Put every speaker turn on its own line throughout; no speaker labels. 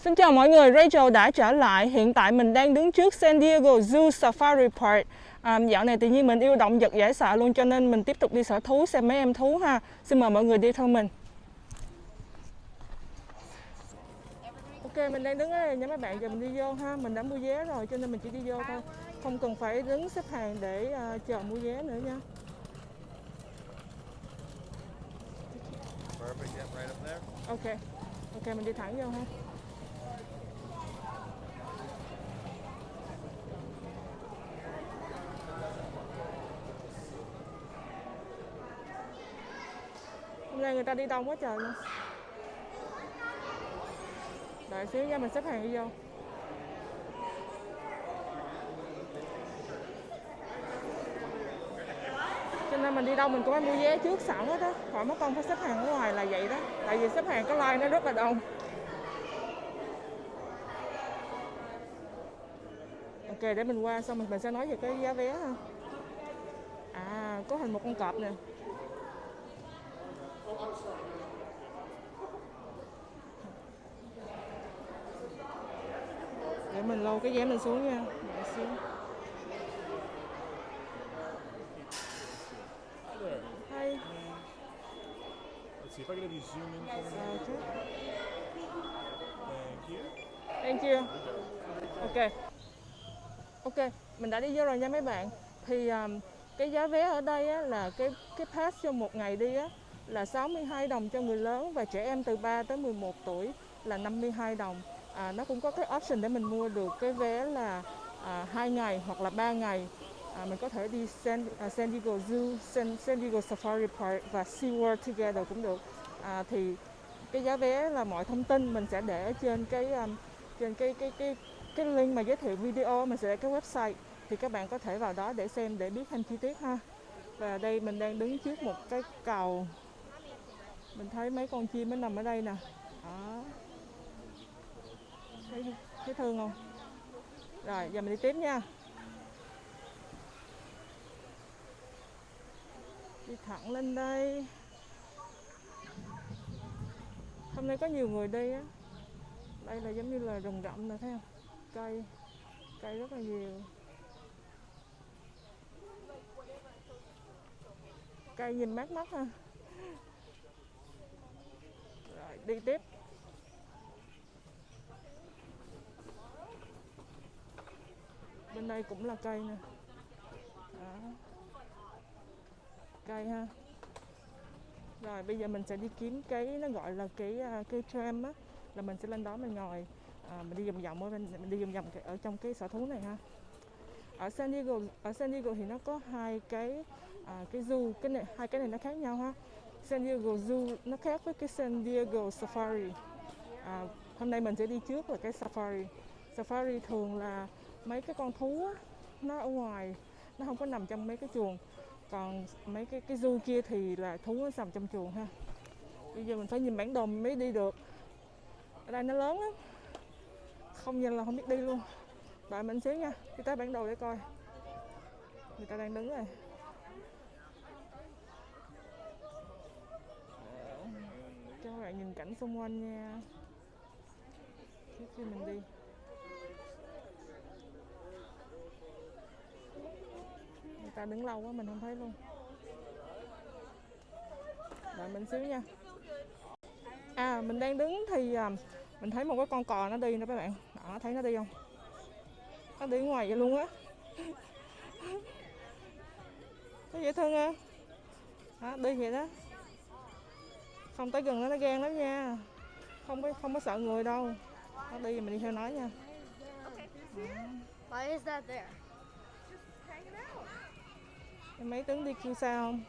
Xin chào mọi người, Rachel đã trở lại. Hiện tại mình đang đứng trước San Diego Zoo Safari Park. Dạo này tự nhiên mình yêu động vật dễ sợ luôn, cho nên mình tiếp tục đi sở thú xem mấy em thú ha. Xin mời mọi người đi theo mình. Ok, mình đang đứng ở đây nha mấy bạn, giờ mình đi vô ha. Mình đã mua vé rồi cho nên mình chỉ đi vô thôi, không cần phải đứng xếp hàng để chờ mua vé nữa nha. Ok, ok mình đi thẳng vô ha. Hôm nay người ta đi đông quá trời luôn. Đợi xíu nha, mình xếp hàng đi vô. Cho nên mình đi đâu mình cũng phải mua vé trước sẵn hết đó, khỏi mất công phải xếp hàng ở ngoài là vậy đó. Tại vì xếp hàng cái line nó rất là đông. Ok, để mình qua xong mình sẽ nói về cái giá vé ha. À, có hình một con cọp nè. Để mình lôi cái vé mình xuống nha. Để xuống. Hi.
Let's see if I can have you zoom in for me.
Okay.
Thank you.
Thank you. Ok. Ok, mình đã đi vô rồi nha mấy bạn. Thì cái giá vé ở đây á, là cái pass cho một ngày đi á, là 62 đồng cho người lớn và trẻ em từ 3 tới 11 tuổi là 52 đồng. Nó cũng có cái option để mình mua được cái vé là 2 ngày hoặc là 3 ngày. Mình có thể đi San Diego Zoo, San Diego Safari Park và SeaWorld together cũng được. Thì cái giá vé là mọi thông tin mình sẽ để ở trên cái link mà giới thiệu video, mình sẽ để cái website thì các bạn có thể vào đó để xem, để biết thêm chi tiết ha. Và đây mình đang đứng trước một cái cầu, mình thấy mấy con chim nó nằm ở đây nè. Đó. Thấy thương không? Rồi giờ mình đi tiếp nha. Đi thẳng lên đây. Hôm nay có nhiều người đi á. Đây là giống như là rừng rậm nè, thấy không? Cây rất là nhiều. Cây nhìn mát mắt ha. Rồi đi tiếp. Bên đây cũng là cây nè. Đó. Cây ha. Rồi bây giờ mình sẽ đi kiếm cái nó gọi là cái tram á, là mình sẽ lên đó mình ngồi, mình đi vòng vòng mình đi vòng vòng ở trong cái sở thú này ha. Ở San Diego thì nó có hai cái zoo, hai cái này nó khác nhau ha. San Diego Zoo nó khác với cái San Diego Safari. Hôm nay mình sẽ đi trước là cái Safari. Safari thường là mấy cái con thú á, nó ở ngoài, nó không có nằm trong mấy cái chuồng. Còn mấy cái zoo kia thì là thú nó nằm trong chuồng ha. Bây giờ mình phải nhìn bản đồ mới đi được. Ở đây nó lớn lắm, không nhìn là không biết đi luôn. Đợi mình xíu nha, đi tới bản đồ để coi. Người ta đang đứng rồi. Cho các bạn nhìn cảnh xung quanh nha, trước khi mình đi. Người ta đứng lâu quá mình không thấy luôn. Đợi mình xíu nha. Mình đang đứng thì mình thấy một cái con cò nó đi nữa các bạn. Đó, thấy nó đi không? Nó đi ngoài vậy luôn á. Thấy dễ thương không? Đó, đi vậy đó. Không tới gần nó gan lắm nha. Không có sợ người đâu. Nó đi mình đi theo nó nha.
Why is that there?
Em mấy tướng đi kêu sao không?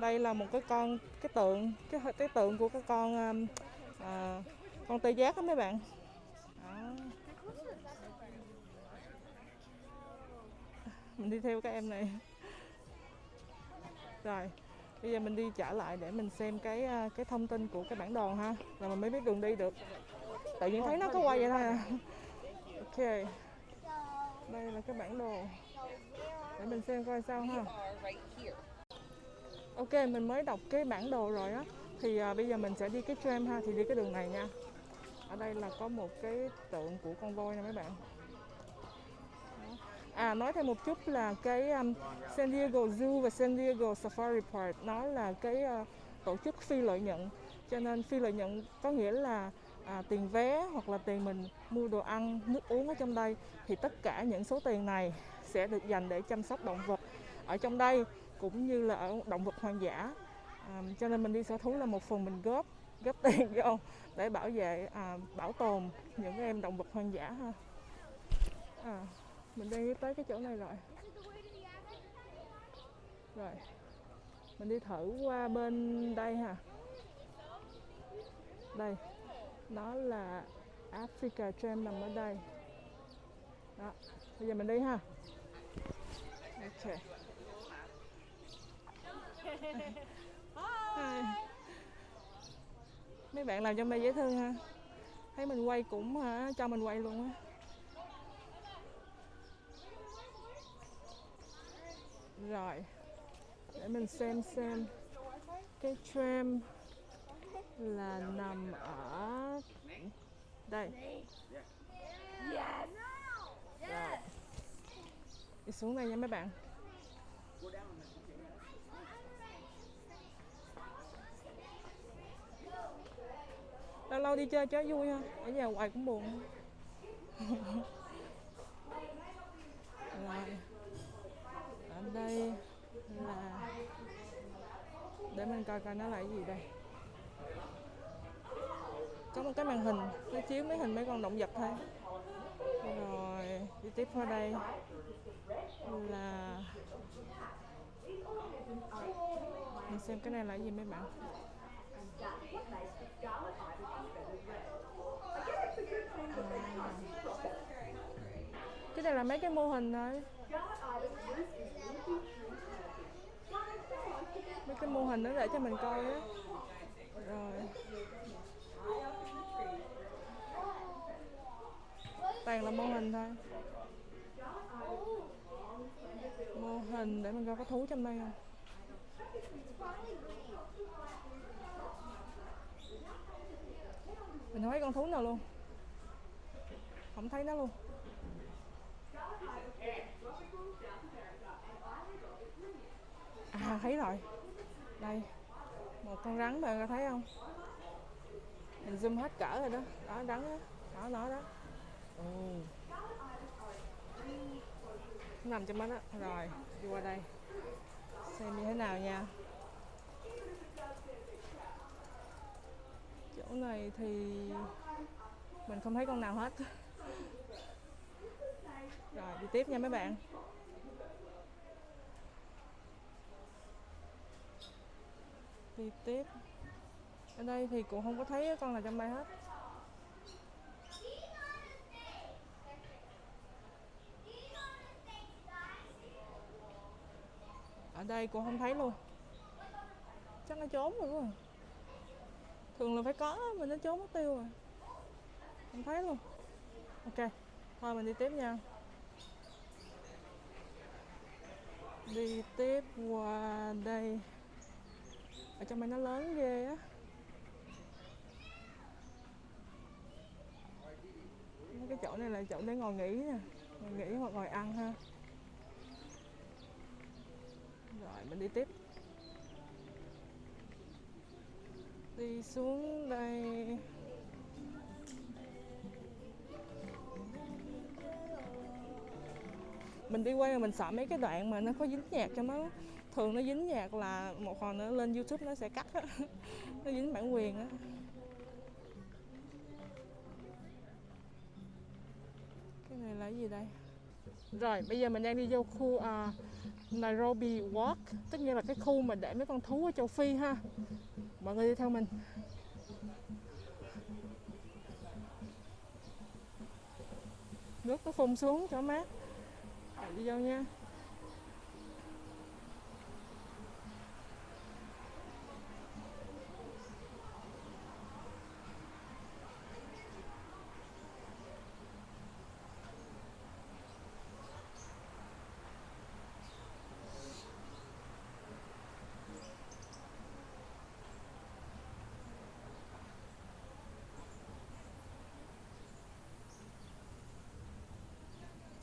Đây là một cái tượng của cái con tê giác đó mấy bạn. Đó. Mình đi theo các em này. Rồi, bây giờ mình đi trở lại để mình xem cái thông tin của cái bản đồ ha, là mình mới biết đường đi được. Tự nhiên thấy nó có quay vậy thôi à. Ok, đây là cái bản đồ để mình xem coi sao ha. Ok, mình mới đọc cái bản đồ rồi á. Thì bây giờ mình sẽ đi cái tram ha, thì đi cái đường này nha. Ở đây là có một cái tượng của con voi nè mấy bạn. Nói thêm một chút là cái San Diego Zoo và San Diego Safari Park nó là cái tổ chức phi lợi nhuận, cho nên phi lợi nhuận có nghĩa là tiền vé hoặc là tiền mình mua đồ ăn, nước uống ở trong đây thì tất cả những số tiền này sẽ được dành để chăm sóc động vật ở trong đây cũng như là ở động vật hoang dã. Cho nên mình đi sở thú là một phần mình góp tiền vô để bảo vệ bảo tồn những em động vật hoang dã ha. Mình đi tới cái chỗ này rồi. Mình đi thử qua bên đây ha. Đây, nó là Africa Tram nằm ở đây. Đó, bây giờ mình đi ha. Ok. Hi. Mấy bạn làm trong đây dễ thương ha. Thấy mình quay cũng cho mình quay luôn á. Rồi, để mình xem cái tram là nằm ở đây. Rồi, đi xuống đây nha mấy bạn. Lâu lâu đi chơi cho vui ha, ở nhà hoài cũng buồn. Rồi, ở đây là để mình coi nó là cái gì đây. Có một cái màn hình nó chiếu mấy con động vật thôi. Rồi đi tiếp qua đây là mình xem cái này là cái gì mấy bạn. Cái này là mấy cái mô hình thôi. Mấy cái mô hình đó để cho mình coi á. Rồi toàn là mô hình thôi. Mô hình để mình coi có thú trong đây không. Mình không thấy con thú nào luôn. Không thấy nó luôn. Thấy rồi. Đây, một con rắn bạn có thấy không? Mình zoom hết cỡ rồi đó. Đó, rắn đó. Đó, nó đó. Nằm trong đó đó. Rồi, đi qua đây. Xem như thế nào nha. Chỗ này thì mình không thấy con nào hết. Rồi, đi tiếp nha mấy bạn. Đi tiếp. Ở đây thì cũng không có thấy con nào trong đây hết. Ở đây cũng không thấy luôn. Chắc nó trốn rồi quá. Thường là phải có, mình nó trốn mất tiêu rồi. Không thấy luôn. Ok, thôi mình đi tiếp nha. Đi tiếp qua đây. Ở trong đây nó lớn ghê á. Cái chỗ này là chỗ để ngồi nghỉ nè. Ngồi nghỉ hoặc ngồi ăn ha. Rồi mình đi tiếp. Đi xuống đây. Mình đi quay mà mình sợ mấy cái đoạn mà nó có dính nhạc cho nó. Thường nó dính nhạc là một hồi nữa lên YouTube nó sẽ cắt á. Nó dính bản quyền á. Cái này là cái gì đây? Rồi bây giờ mình đang đi vô khu Nairobi Walk. Tất nhiên là cái khu mà để mấy con thú ở châu Phi ha. Mọi người đi theo mình. Nước nó phun xuống cho mát. Rồi đi vô nha.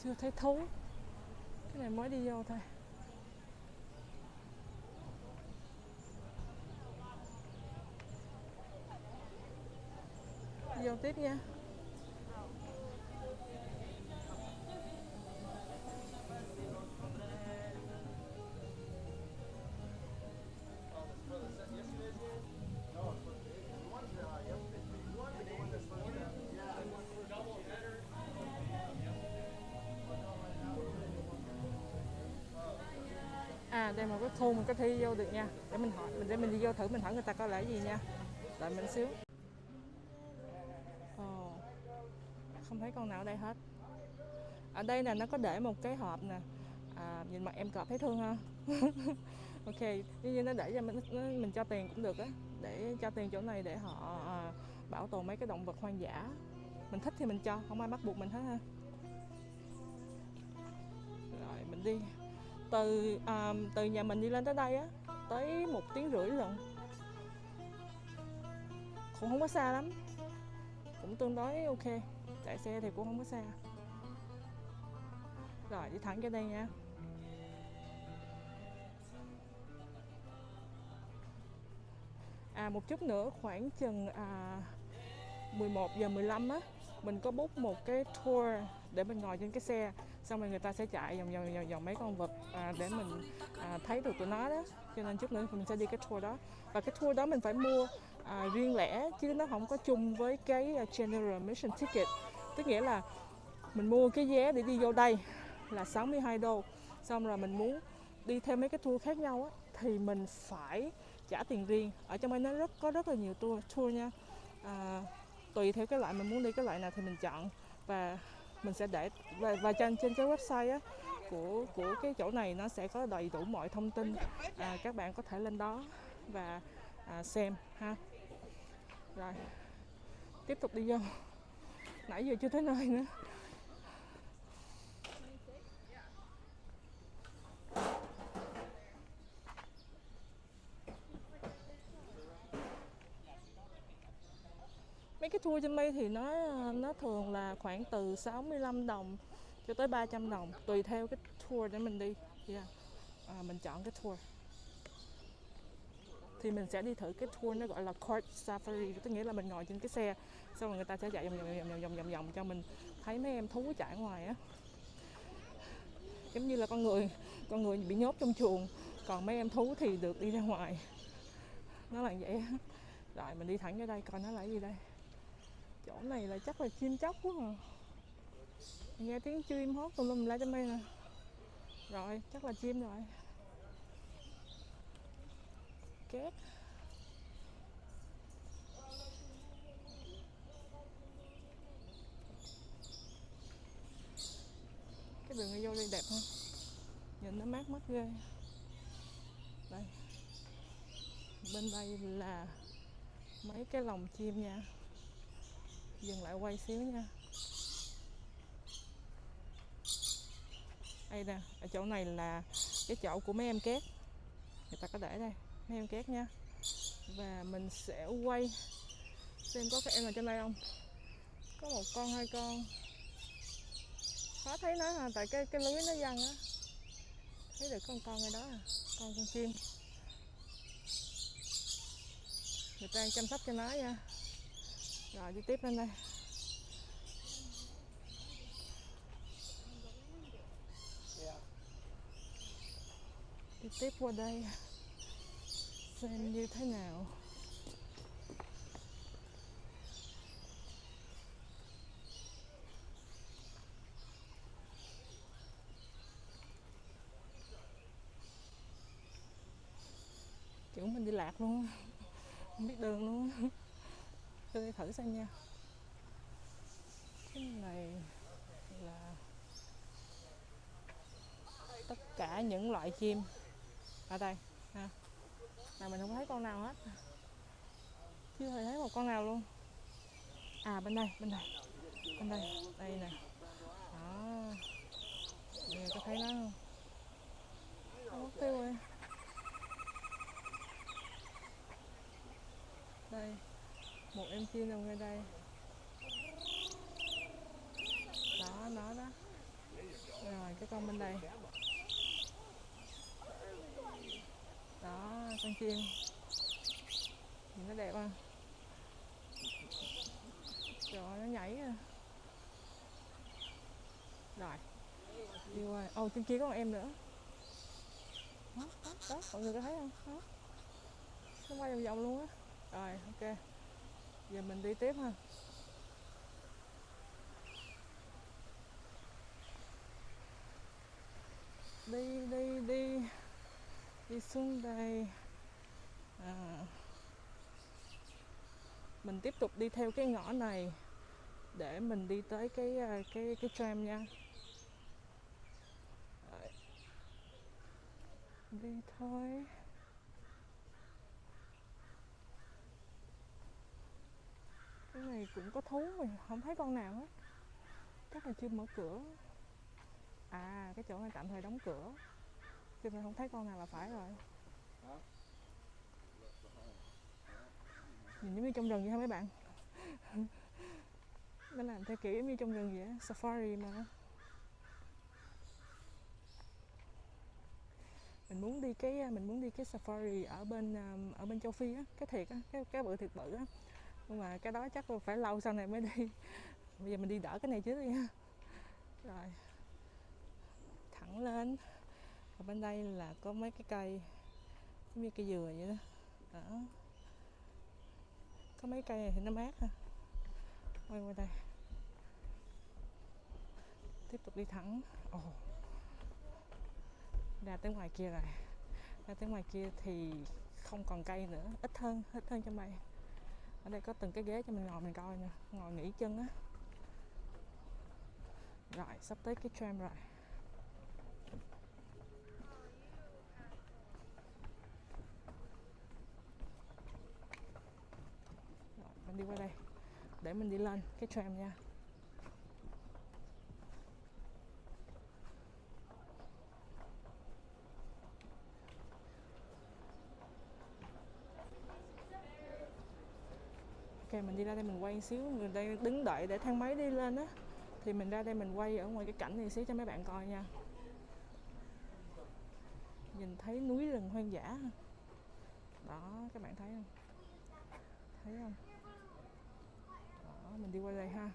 Chưa thấy thú. Cái này mới đi vô thôi. Đi vô tiếp nha. À, đây một cái khu mình có thể đi vô được nha. Để mình hỏi, để mình đi vô thử, mình hỏi người ta có lẽ gì nha. Đợi mình xíu. Ồ, không thấy con nào ở đây hết. Ở đây nè, nó có để một cái hộp nè. Nhìn mặt em cọp thấy thương ha. Ok, tuy nhiên nó để cho mình cho tiền cũng được á. Để cho tiền chỗ này để họ bảo tồn mấy cái động vật hoang dã. Mình thích thì mình cho, không ai bắt buộc mình hết ha. Rồi mình đi. Từ nhà mình đi lên tới đây á, tới 1 tiếng rưỡi lận. Cũng không có xa lắm, cũng tương đối ok. Chạy xe thì cũng không có xa. Rồi đi thẳng ra đây nha. Một chút nữa khoảng chừng 11:15 á, mình có book một cái tour để mình ngồi trên cái xe, xong rồi người ta sẽ chạy vòng mấy con vật để mình thấy được tụi nó đó. Cho nên chút nữa mình sẽ đi cái tour đó. Và cái tour đó mình phải mua riêng lẻ chứ nó không có chung với cái general admission ticket. Tức nghĩa là mình mua cái vé để đi vô đây là 62 đô. Xong rồi mình muốn đi theo mấy cái tour khác nhau á thì mình phải trả tiền riêng. Ở trong đây nó có rất là nhiều tour nha. Tùy theo cái loại mình muốn đi cái loại nào thì mình chọn, và mình sẽ để và trên cái website á của cái chỗ này nó sẽ có đầy đủ mọi thông tin. Các bạn có thể lên đó và xem ha. Rồi tiếp tục đi vô. Nãy giờ chưa tới nơi nữa. Mấy cái tour trên đây thì nó thường là khoảng từ 65 đồng cho tới 300 đồng tùy theo cái tour để mình đi. Mình chọn cái tour thì mình sẽ đi thử cái tour nó gọi là Court Safari, tức nghĩa là mình ngồi trên cái xe, xong rồi người ta sẽ chạy vòng cho mình thấy mấy em thú chạy ngoài á. Giống như là con người bị nhốt trong chuồng, còn mấy em thú thì được đi ra ngoài. Nó là vậy á. Rồi mình đi thẳng ra đây coi nó là gì đây. Chỗ này là chắc là chim chóc quá à. Nghe tiếng chim hót tùm lum la trên đây nè. Rồi chắc là chim rồi. Két. Cái đường đi vô đây đẹp không? Nhìn nó mát mắt ghê. Đây. Bên đây là mấy cái lồng chim nha. Dừng lại quay xíu nha. Đây nè, ở chỗ này là cái chỗ của mấy em két. Người ta có để đây, mấy em két nha. Và mình sẽ quay xem có cái em nào trên đây không. Có một con, hai con. Khó thấy nó à, tại cái lưới nó văng á. Thấy được con ở đó à, con chim. Người ta đang chăm sóc cho nó nha. Rồi đi tiếp lên đây. Đi tiếp qua đây xem như thế nào. Kiểu mình đi lạc luôn, không biết đường luôn. Tôi đi thử xem nha. Cái này là tất cả những loại chim ở đây ha. Mà mình không thấy con nào hết, chưa hề thấy một con nào luôn. Bên đây đây nè. Đó, bây giờ có thấy nó không? Nó mất tiêu rồi. Đây, một em chim nằm ngay đây. Đó, nó đó. chim. Nhìn nó đẹp không? Trời ơi, nó nhảy à. Rồi đi qua. Trên kia có một em nữa. Đó, mọi người có thấy không? Đó. Nó quay vòng vòng luôn á. Rồi, ok. Giờ mình đi tiếp ha. Đi xuống đây. Mình tiếp tục đi theo cái ngõ này để mình đi tới cái tram nha. Rồi. Đi thôi. Cái này cũng có thú mà không thấy con nào hết. Chắc là chưa mở cửa. Cái chỗ này tạm thời đóng cửa, cho nên không thấy con nào là phải rồi. Nhìn giống như trong rừng vậy hả mấy bạn? Nó làm theo kiểu giống như trong rừng vậy, safari mà. Mình muốn đi cái safari ở bên châu Phi á, cái thiệt á, cái bự thiệt bự á. Nhưng mà cái đó chắc phải lâu sau này mới đi. Bây giờ mình đi đỡ cái này trước đi ha. Rồi. Thẳng lên. Ở bên đây là có mấy cái cây giống như cây dừa vậy đó. Đó. Có mấy cây này thì nó mát ha. Quay qua đây. Tiếp tục đi thẳng. Ra tới ngoài kia rồi. Ra tới ngoài kia thì không còn cây nữa, ít hơn trong đây. Ở đây có từng cái ghế cho mình ngồi mình coi nè, ngồi nghỉ chân á. Rồi, sắp tới cái tram rồi. Rồi, mình đi qua đây để mình đi lên cái tram nha. Ok, mình đi ra đây mình quay xíu, người đây đứng đợi để thang máy đi lên á. Thì mình ra đây mình quay ở ngoài cái cảnh này xíu cho mấy bạn coi nha. Nhìn thấy núi rừng hoang dã. Đó, các bạn thấy không? Thấy không? Đó, mình đi qua đây ha.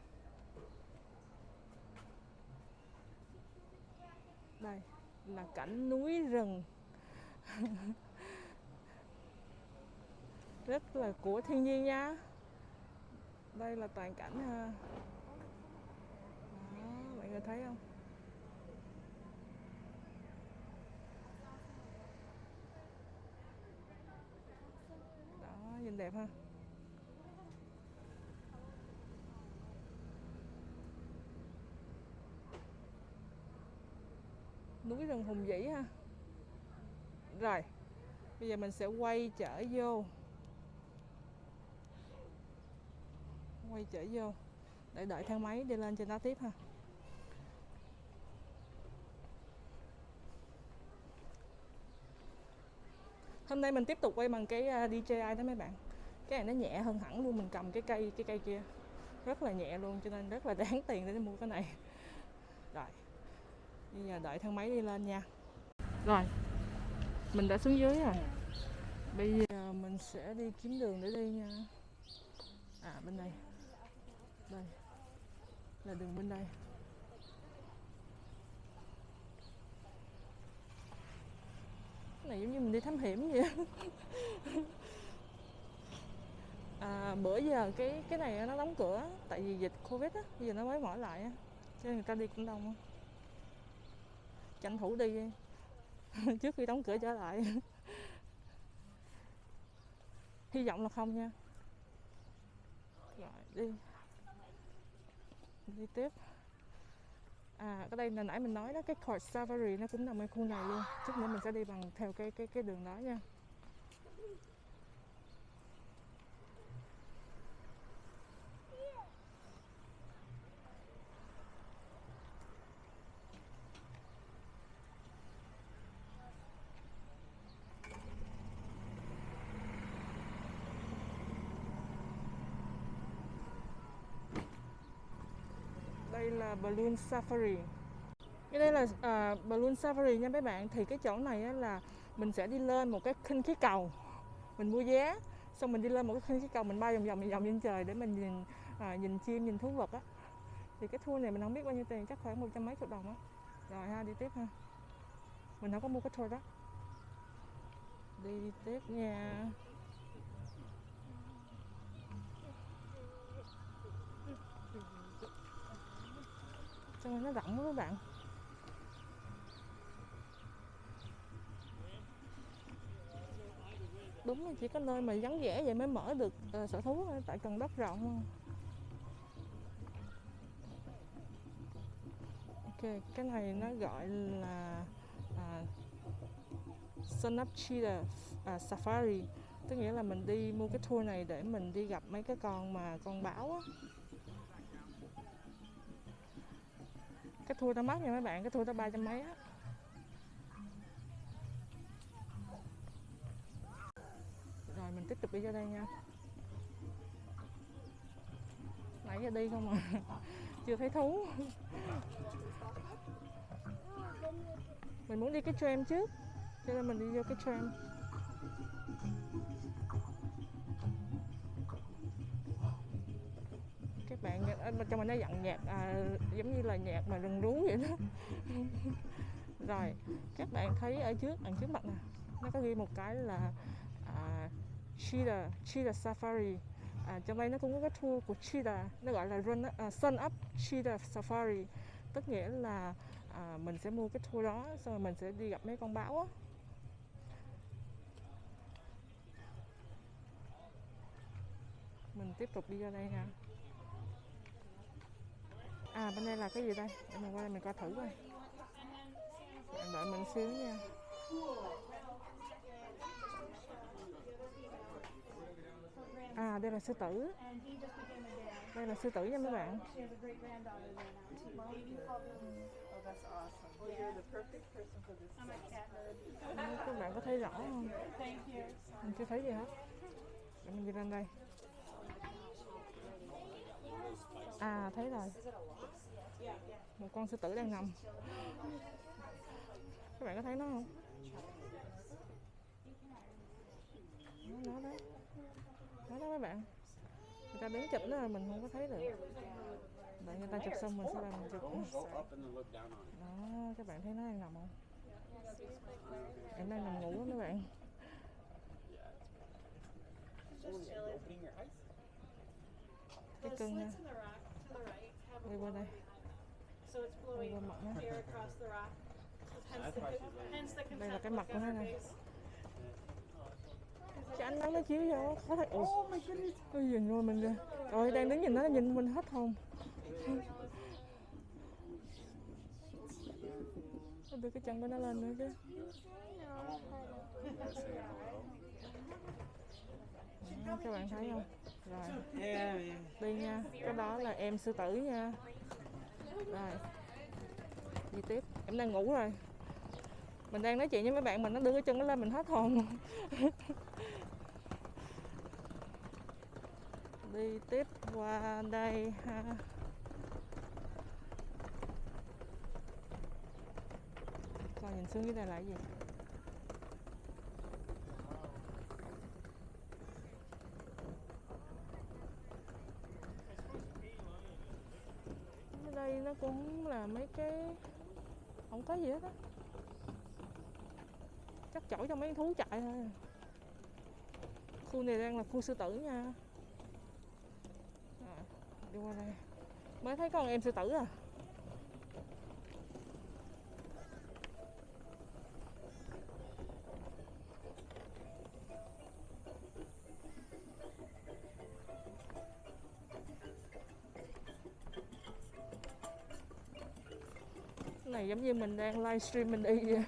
Đây là cảnh núi rừng. Rất là của thiên nhiên nha. Đây là toàn cảnh ha. Đó, mọi người thấy không? Đó, nhìn đẹp ha. Núi rừng hùng vĩ ha. Rồi, bây giờ mình sẽ quay trở vô. Để đợi thang máy đi lên trên đó tiếp ha. Hôm nay mình tiếp tục quay bằng cái DJI đó mấy bạn. Cái này nó nhẹ hơn hẳn luôn, mình cầm cái cây kia rất là nhẹ luôn, cho nên rất là đáng tiền để mua cái này. Rồi, bây giờ đợi thang máy đi lên nha. Rồi, mình đã xuống dưới rồi. Bây giờ mình sẽ đi kiếm đường để đi nha. Bên đây. Đây là đường bên đây. Cái này giống như mình đi thám hiểm vậy. Bữa giờ cái này nó đóng cửa tại vì dịch Covid á, bây giờ nó mới mở lại á, cho nên người ta đi cũng đông á. Tranh thủ đi trước khi đóng cửa trở lại. Hy vọng là không nha. Rồi đi tiếp. Cái đây là nãy mình nói đó, cái court safari nó cũng nằm ở khu này luôn. Chút nữa mình sẽ đi bằng theo cái đường đó nha. Đây là balloon safari. Cái đây là balloon safari nha mấy bạn. Thì cái chỗ này á, là mình sẽ đi lên một cái khinh khí cầu. mình mua vé, xong mình đi lên một cái khinh khí cầu, mình bay vòng vòng trên trời để mình nhìn chim, nhìn thú vật á. Thì cái tour này mình không biết bao nhiêu tiền, chắc khoảng 100 mấy chục đồng á. Rồi ha, đi tiếp ha. Mình không có mua cái tour đó. Đi tiếp nha. Trong này nó rộng quá các bạn. Đúng là chỉ có nơi mà vắng vẻ vậy mới mở được sở thú thôi, tại cần đất rộng không. Ok, cái này nó gọi là Sun Up Cheetah Safari. Tức nghĩa là mình đi mua cái tour này để mình đi gặp mấy cái con báo á. Cái tour nó mắc nha mấy bạn, cái tour nó 300 mấy á. Rồi mình tiếp tục đi ra đây nha. Nãy giờ đi không à, chưa thấy thú. Mình muốn đi cái tram trước, cho nên mình đi vô cái tram. Các bạn trong mình nó dặn nhạc giống như là nhạc mà rừng rú vậy đó. Rồi các bạn thấy ở đằng trước mặt nè, nó có ghi một cái là Cheetah Safari. Trong đây nó cũng có cái tour của Cheetah, nó gọi là Sun Up Cheetah Safari. Tức nghĩa là mình sẽ mua cái tour đó, xong rồi mình sẽ đi gặp mấy con báo á. Mình tiếp tục đi ra đây nha. Bên đây là cái gì đây? Để mình qua đây mình coi thử coi. Bạn đợi mình xíu nha. Đây là sư tử. Đây là sư tử nha mấy bạn. Các bạn có thấy rõ không? Mình chưa thấy gì hết. Để mình đi lên đây. Thấy rồi. Một con sư tử đang nằm. Các bạn có thấy nó không? Nó đấy. Nó đó mấy bạn. Người ta đứng chụp nó là mình không có thấy được. Đợi người ta chụp xong mình sẽ làm chụp. Đó, các bạn thấy nó đang nằm không? Em đang nằm ngủ đó mấy bạn. Cái cưng nha. Đi qua đây. Đi qua mặt nó. Đây là cái mặt của nó này. Cái ánh nắng nó chiếu vô khó thấy. Ôi nhìn luôn mình kìa. Rồi đang đứng nhìn nó nhìn mình hết hồn. Đưa cái chân của nó lên nữa chứ. Các bạn thấy không? Rồi đi nha. Cái đó là em sư tử nha. Rồi đi tiếp. Em đang ngủ rồi. Mình đang nói chuyện với mấy bạn mình nó đưa cái chân nó lên mình hết hồn. Đi tiếp qua đây ha. Coi nhìn xuống dưới đây là cái gì? Ở đây nó cũng là mấy cái không có gì hết á. Chắc chỗ cho mấy thú chạy thôi. Khu này đang là khu sư tử nha. Đi qua đây. Mới thấy con em sư tử à. Cái này giống như mình đang livestream mình đi vậy.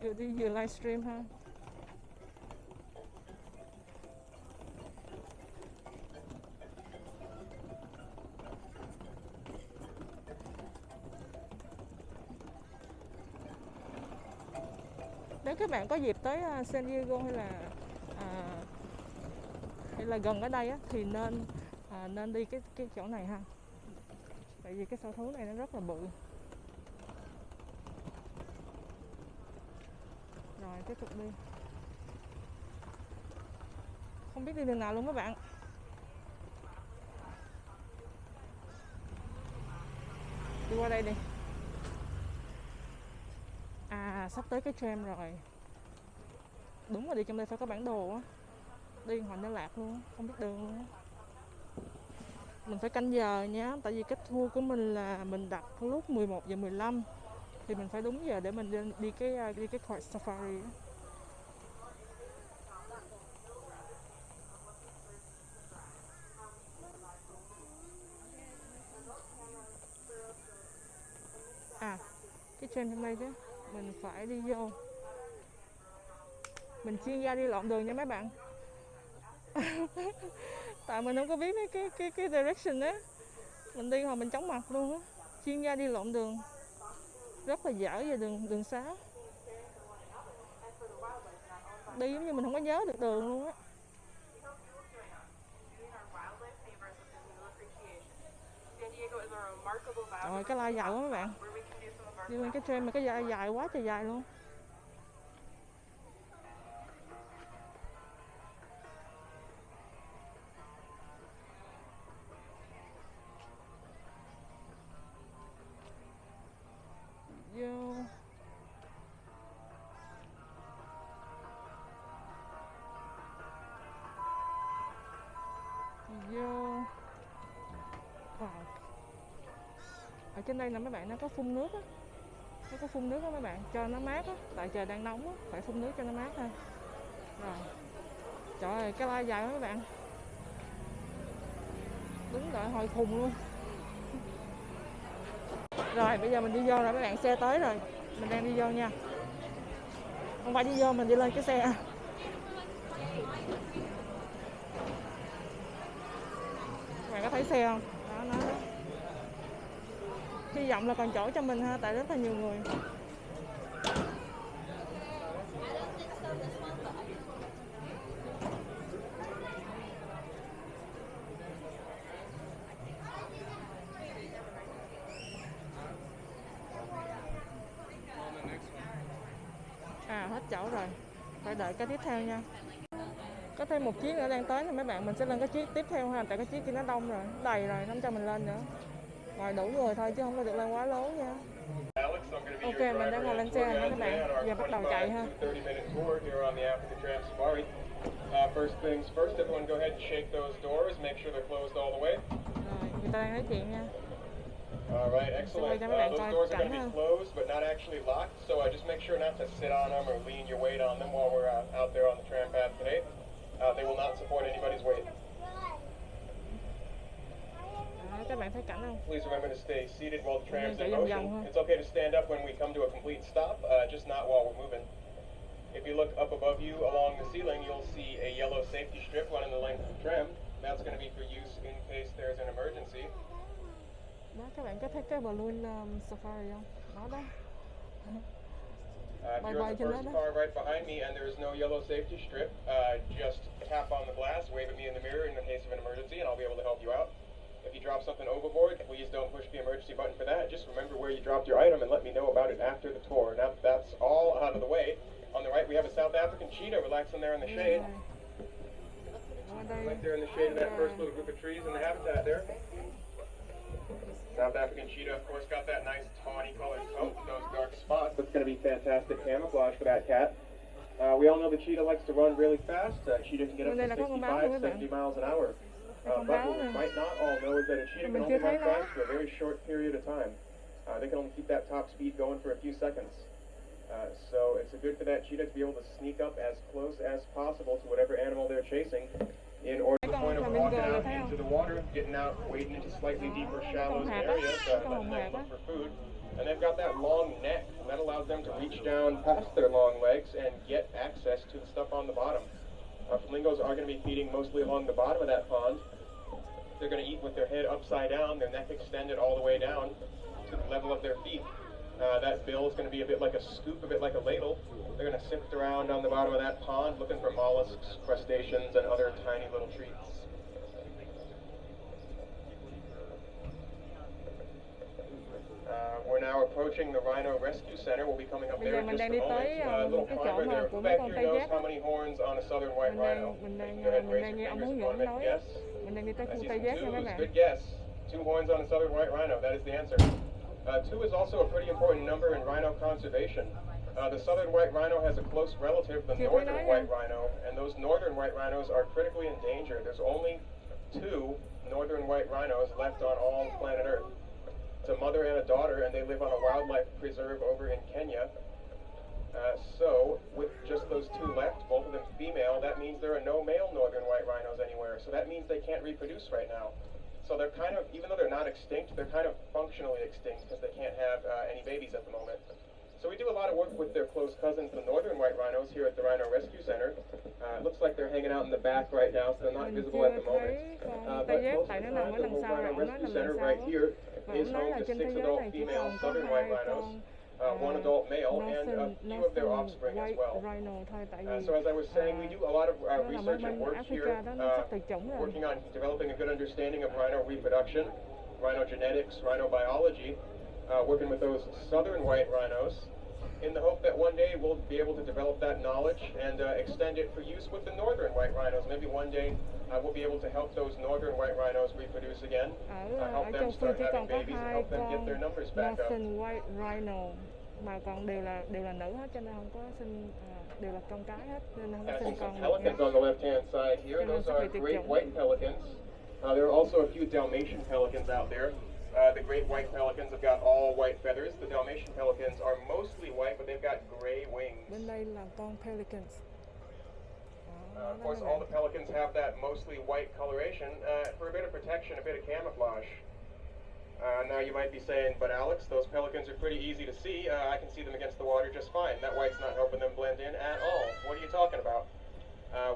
Vừa đi vừa livestream ha. Nếu các bạn có dịp tới San Diego hay là gần ở đây á, thì nên đi cái chỗ này ha. Tại vì cái sở thú này nó rất là bự. Rồi tiếp tục đi. Không biết đi đường nào luôn các bạn. Đi qua đây đi. À, sắp tới cái tram rồi. Đúng rồi, đi trong đây phải có bản đồ á. Đi hoài nó lạc luôn, không biết đường luôn á. Mình phải canh giờ nhé, tại vì cái tour của mình là mình đặt lúc 11 giờ 15 thì mình phải đúng giờ để mình đi cái course safari á. À, cái tram trong đây chứ, mình phải đi vô. Mình chuyên gia đi lộn đường nha mấy bạn. Tại mình không có biết cái direction á. Mình đi hồi mình chóng mặt luôn á. Chuyên gia đi lộn đường. Rất là dở về đường xá. Đi giống như mình không có nhớ được đường luôn á. Rồi cái line dài quá mấy bạn. Đi lên cái tram mà cái dài quá trời dài luôn. Vô. Vô. Wow. Ở trên đây là mấy bạn nó có phun nước á. Nó có phun nước á mấy bạn, cho nó mát á. Tại trời đang nóng á, phải phun nước cho nó mát thôi. Rồi. Trời ơi, cái line dài quá mấy bạn. Đứng đợi hồi khùng luôn. Rồi bây giờ mình đi vô rồi mấy bạn, xe tới rồi. Mình đang đi vô nha. Không phải đi vô, mình đi lên cái xe. Các bạn có thấy xe không? Đó. Hy vọng là còn chỗ cho mình ha, tại rất là nhiều người. À, hết chỗ rồi. Phải đợi cái tiếp theo nha. Có thêm một chiếc nữa đang tới nè mấy bạn, mình sẽ lên cái chiếc tiếp theo ha, tại cái chiếc kia nó đông rồi, nó đầy rồi, nó không cho mình lên nữa. Ngồi đủ người thôi chứ không có được lên quá lố nha. Ok, mình đã ngồi lên xe rồi nha các bạn, giờ bắt đầu chạy ha.
First things first, everyone go ahead and shake those doors, make sure they're closed all the way.
Rồi, người ta đang nói chuyện nha.
All right, excellent. Those doors are going to be closed, but not actually locked, so just make sure not to sit on them or lean your weight on them while we're out there on the tram path today. They will not support anybody's weight.
Các bạn thấy cảnh không?
Please remember to stay seated while the tram's in motion. It's okay to stand up when we come to a complete stop, just not while we're moving. If you look up above you along the ceiling, you'll see a yellow safety strip running the length of the tram. That's going to be for use in case there's an emergency.
Đó, các bạn có thấy cái balloon safari không? Đó.
If you're in the first car right behind me and there is no yellow safety strip, just tap on the glass, wave at me in the mirror in the case of an emergency, and I'll be able to help you out. If you drop something overboard, please don't push the emergency button for that. Just remember where you dropped your item and let me know about it after the tour. Now that's all out of the way. On the right, we have a South African cheetah relaxing there in the shade. Right there in the shade of that first little group of trees in the habitat there. South African cheetah, of course, got that nice tawny colored coat with those dark spots. That's going to be fantastic camouflage for that cat. We all know the cheetah likes to run really fast. Cheetah can get up to 65, 70 miles an hour. But what we might not all know is that a cheetah can only run fast for a very short period of time. They can only keep that top speed going for a few seconds. So it's good for that cheetah to be able to sneak up as close as possible to whatever animal they're chasing in order to the point of walking out into the water, getting out, wading into slightly deeper shallows areas, letting them look for food. And they've got that long neck, and that allows them to reach down past their long legs and get access to the stuff on the bottom. Flamingos are going to be feeding mostly along the bottom of that pond. They're going to eat with their head upside down, their neck extended all the way down to the level of their feet. That bill is going to be a bit like a scoop, a bit like a ladle. They're going to sift around on the bottom of that pond looking for mollusks, crustaceans, and other tiny little treats. We're now approaching the Rhino Rescue Center. We'll be coming up
Bây
there
giờ
in
mình
just
đang
a
đi
moment.
tới
Little
cái chỗ
climber
mà
there.
của
Who
mấy
back
con
here
tê
knows
giác
how
á.
many horns on a southern white rhino?
Mình
Go
đang
ahead and raise
nghe
your
ông
fingers
hướng
if you
dẫn
want to make a
nói.
guess.
Mình đang đi tới khu tê
Season
giác nha các
2 is
bạn.
good guess. 2 horns on a southern white rhino. That is the answer. 2 is also a pretty important number in rhino conservation. The southern white rhino has a close relative, the northern white rhino, and those northern white rhinos are critically endangered. There's only 2 northern white rhinos left on all planet Earth. It's a mother and a daughter, and they live on a wildlife preserve over in Kenya. So, with just those 2 left, both of them female, that means there are no male northern white rhinos anywhere. So that means they can't reproduce right now. So they're kind of, even though they're not extinct, they're kind of functionally extinct because they can't have any babies at the moment. So we do a lot of work with their close cousins, the northern white rhinos, here at the Rhino Rescue Center. It looks like they're hanging out in the back right now, so they're not visible at the moment. But most of the time, the whole Rhino Rescue Center right here is home to 6 adult female southern white rhinos, 1 adult male, and a few of their offspring as well. So as I was saying, we do a lot of research and work here, working on developing a good understanding of rhino reproduction, rhino genetics, rhino biology, working with those southern white rhinos, in the hope that one day we'll be able to develop that knowledge and extend it for use with the northern white rhinos. Maybe one day we'll be able to help those northern white rhinos reproduce again, help them start having babies, and help them get their numbers back up.
Northern white rhino mà còn đều là nữ hết, cho nên không có sinh, đều là con cái hết, nên không có sinh con.
Pelicans on the left-hand side here. Those are great white pelicans. There are also a few Dalmatian pelicans out there. The great white pelicans have got all white feathers. The Dalmatian pelicans are mostly white, but they've got gray wings.
Bên đây là con pelicans.
Of course, all the pelicans have that mostly white coloration for a bit of protection, a bit of camouflage. Now you might be saying, but Alex, those pelicans are pretty easy to see. I can see them against the water just fine. That white's not helping them blend in at all. What are you talking about?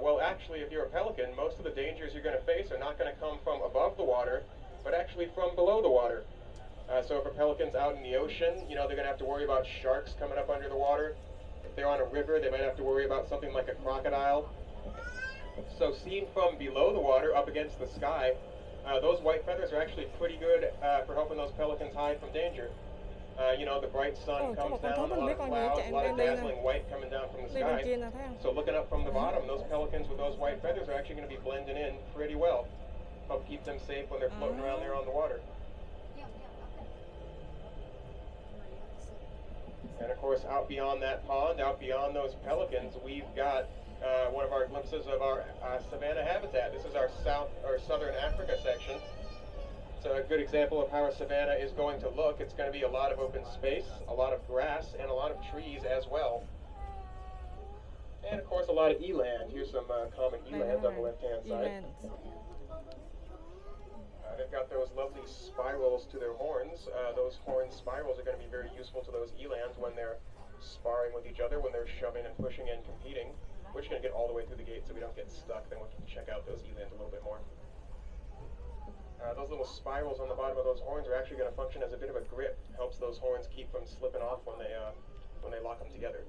Well, actually, if you're a pelican, most of the dangers you're going to face are not going to come from above the water, but actually from below the water. So if a pelican's out in the ocean, you know, they're going to have to worry about sharks coming up under the water. If they're on a river, they might have to worry about something like a crocodile. So seen from below the water, up against the sky, those white feathers are actually pretty good for helping those pelicans hide from danger. You know, the bright sun comes down, a lot of clouds, a lot of dazzling white coming down from the sky. So looking up from the bottom, those pelicans with those white feathers are actually going to be blending in pretty well. Help keep them safe when they're floating around there on the water. And of course, out beyond that pond, out beyond those pelicans, we've got one of our glimpses of our savanna habitat. This is our southern Africa section. It's a good example of how a savanna is going to look. It's going to be a lot of open space, a lot of grass, and a lot of trees as well. And of course, a lot of eland. Here's some common eland on the left-hand side. They've got those lovely spirals to their horns. Those horn spirals are going to be very useful to those elands when they're sparring with each other, when they're shoving and pushing and competing. We're just going to get all the way through the gate so we don't get stuck. Then we'll check out those elands a little bit more. Those little spirals on the bottom of those horns are actually going to function as a bit of a grip. Helps those horns keep from slipping off when they lock them together.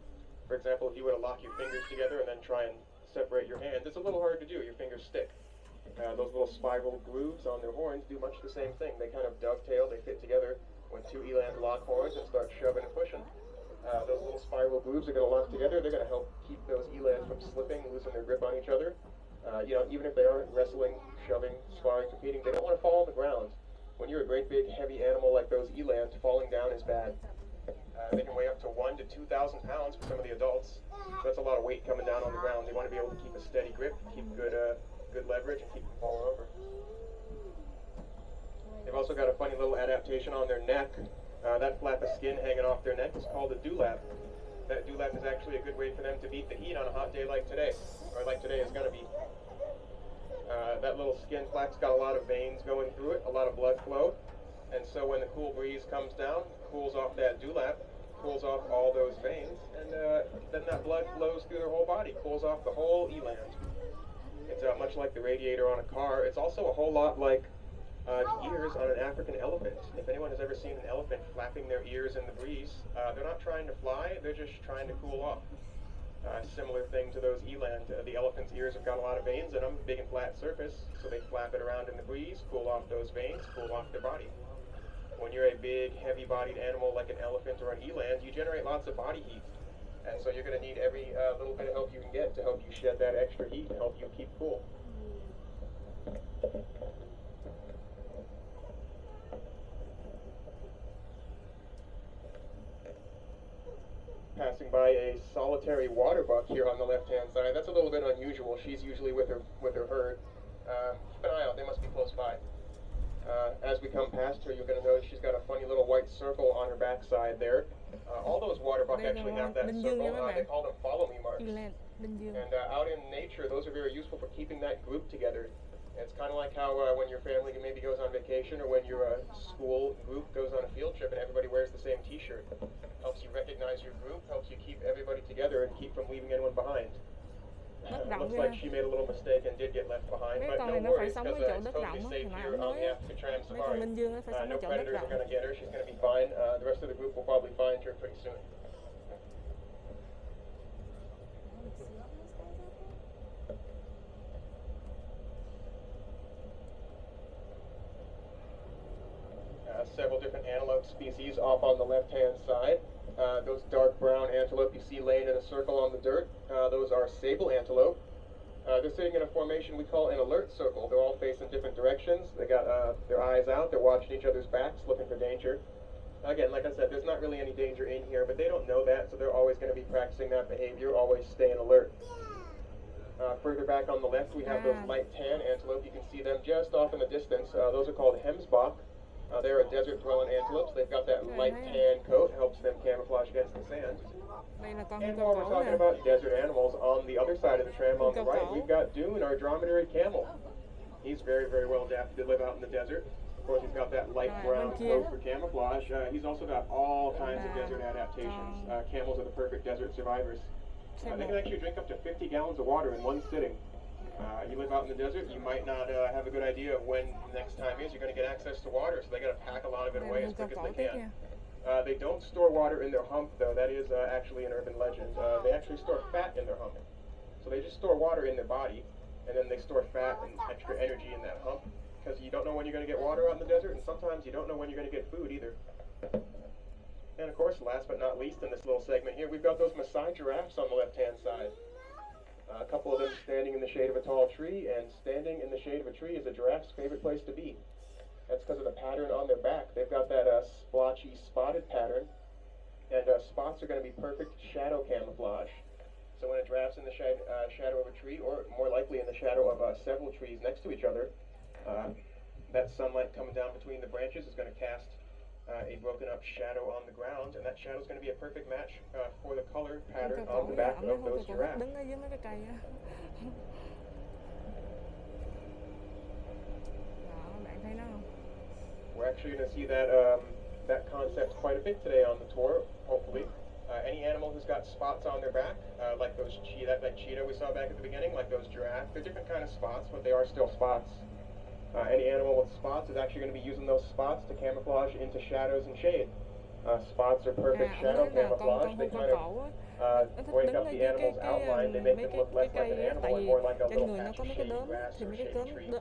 For example, if you were to lock your fingers together and then try and separate your hands, it's a little hard to do. Your fingers stick. Those little spiral grooves on their horns do much the same thing. They kind of dovetail, they fit together when 2 elands lock horns and start shoving and pushing. Those little spiral grooves are going to lock together. They're going to help keep those elands from slipping, losing their grip on each other. You know, even if they aren't wrestling, shoving, sparring, competing, they don't want to fall on the ground. When you're a great big heavy animal like those elands, falling down is bad. They can weigh up to 1,000 to 2,000 pounds for some of the adults. So that's a lot of weight coming down on the ground. They want to be able to keep a steady grip, keep good leverage, and keep from falling over. They've also got a funny little adaptation on their neck. That flap of skin hanging off their neck is called a dewlap. That dewlap is actually a good way for them to beat the heat on a hot day like today, or like today is going to be. That little skin flap's got a lot of veins going through it, a lot of blood flow, and so when the cool breeze comes down, cools off that dewlap, cools off all those veins, and then that blood flows through their whole body, cools off the whole eland. It's much like the radiator on a car. It's also a whole lot like ears on an African elephant. If anyone has ever seen an elephant flapping their ears in the breeze, they're not trying to fly, they're just trying to cool off. Similar thing to those eland. The elephant's ears have got a lot of veins in them, big and flat surface, so they flap it around in the breeze, cool off those veins, cool off their body. When you're a big, heavy-bodied animal like an elephant or an eland, you generate lots of body heat. And so you're going to need every little bit of help you can get to help you shed that extra heat and help you keep cool. Passing by a solitary water buck here on the left-hand side. That's a little bit unusual. She's usually with her herd. Keep an eye out. They must be close by. As we come past her, you're going to notice she's got a funny little white circle on her backside there. All those water buck actually have that circle. They call them follow me marks. And out in nature, those are very useful for keeping that group together. It's kind of like how when your family maybe goes on vacation, or when your school group goes on a field trip and everybody wears the same t-shirt. Helps you recognize your group, helps you keep everybody together and keep from leaving anyone behind. Looks like she made a little mistake and did get left behind, but no worries, because it's totally safe here on the Africa Tram Safari. No predators are going to get her, she's going to be fine. The rest of the group will probably find her pretty soon. Several different antelope species off on the left-hand side. Those dark brown antelope you see laying in a circle on the dirt, those are sable antelope. They're sitting in a formation we call an alert circle. They're all facing different directions. They got their eyes out. They're watching each other's backs, looking for danger. Again, like I said, there's not really any danger in here, but they don't know that, so they're always going to be practicing that behavior, always staying alert. Further back on the left, we have those light tan antelope. You can see them just off in the distance. Those are called Hemsbach. They're a desert-dwelling antelopes. They've got that light tan coat, helps them camouflage against the sand. And while we're talking about desert animals, on the other side of the tram on the right, we've got Dune, our dromedary camel. He's very, very well adapted to live out in the desert. Of course, he's got that light brown coat for camouflage. He's also got all kinds of desert adaptations. Camels are the perfect desert survivors. They can actually drink up to 50 gallons of water in one sitting. You live out in the desert, you might not have a good idea of when the next time is you're going to get access to water, so they got to pack a lot of it away as quick as they can. They don't store water in their hump, though. That is actually an urban legend. They actually store fat in their hump. So they just store water in their body, and then they store fat and extra energy in that hump, because you don't know when you're going to get water out in the desert, and sometimes you don't know when you're going to get food either. And of course, last but not least in this little segment here, we've got those Maasai giraffes on the left-hand side. A couple of them standing in the shade of a tall tree, and standing in the shade of a tree is a giraffe's favorite place to be. That's because of the pattern on their back. They've got that splotchy, spotted pattern, and spots are going to be perfect shadow camouflage. So when a giraffe's in the shadow of a tree, or more likely in the shadow of several trees next to each other, that sunlight coming down between the branches is going to cast a broken up shadow on the ground, and that shadow is going to be a perfect match for the color pattern on the back of those giraffes. We're actually going to see that concept quite a bit today on the tour, hopefully. Any animal who's got spots on their back, like those that cheetah we saw back at the beginning, like those giraffes, they're different kind of spots, but they are still spots. Any animal with spots is actually going to be using those spots to camouflage into shadows and shade. Spots are perfect shadow camouflage. They kind of break up the animal's outline. They make them look less like an animal and more like a little patch of shady grass or shady tree.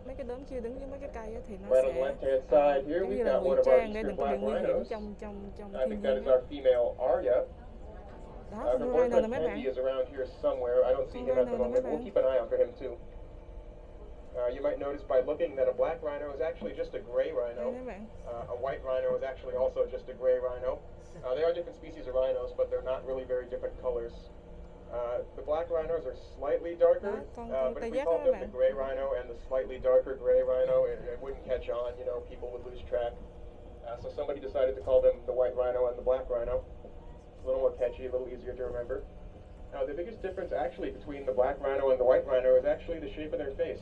Right on the left-hand side here, we've got one of our Eastern black rhinos. I think that is our female Arya. Her boyfriend Andy is around here somewhere. I don't see him at the moment. We'll keep an eye out for him too. You might notice by looking that a black rhino is actually just a gray rhino. A white rhino is actually also just a gray rhino. They are different species of rhinos, but they're not really very different colors. The black rhinos are slightly darker, but if we called them the gray rhino and the slightly darker gray rhino, it wouldn't catch on, you know, people would lose track. So somebody decided to call them the white rhino and the black rhino. It's a little more catchy, a little easier to remember. Now, the biggest difference actually between the black rhino and the white rhino is actually the shape of their face.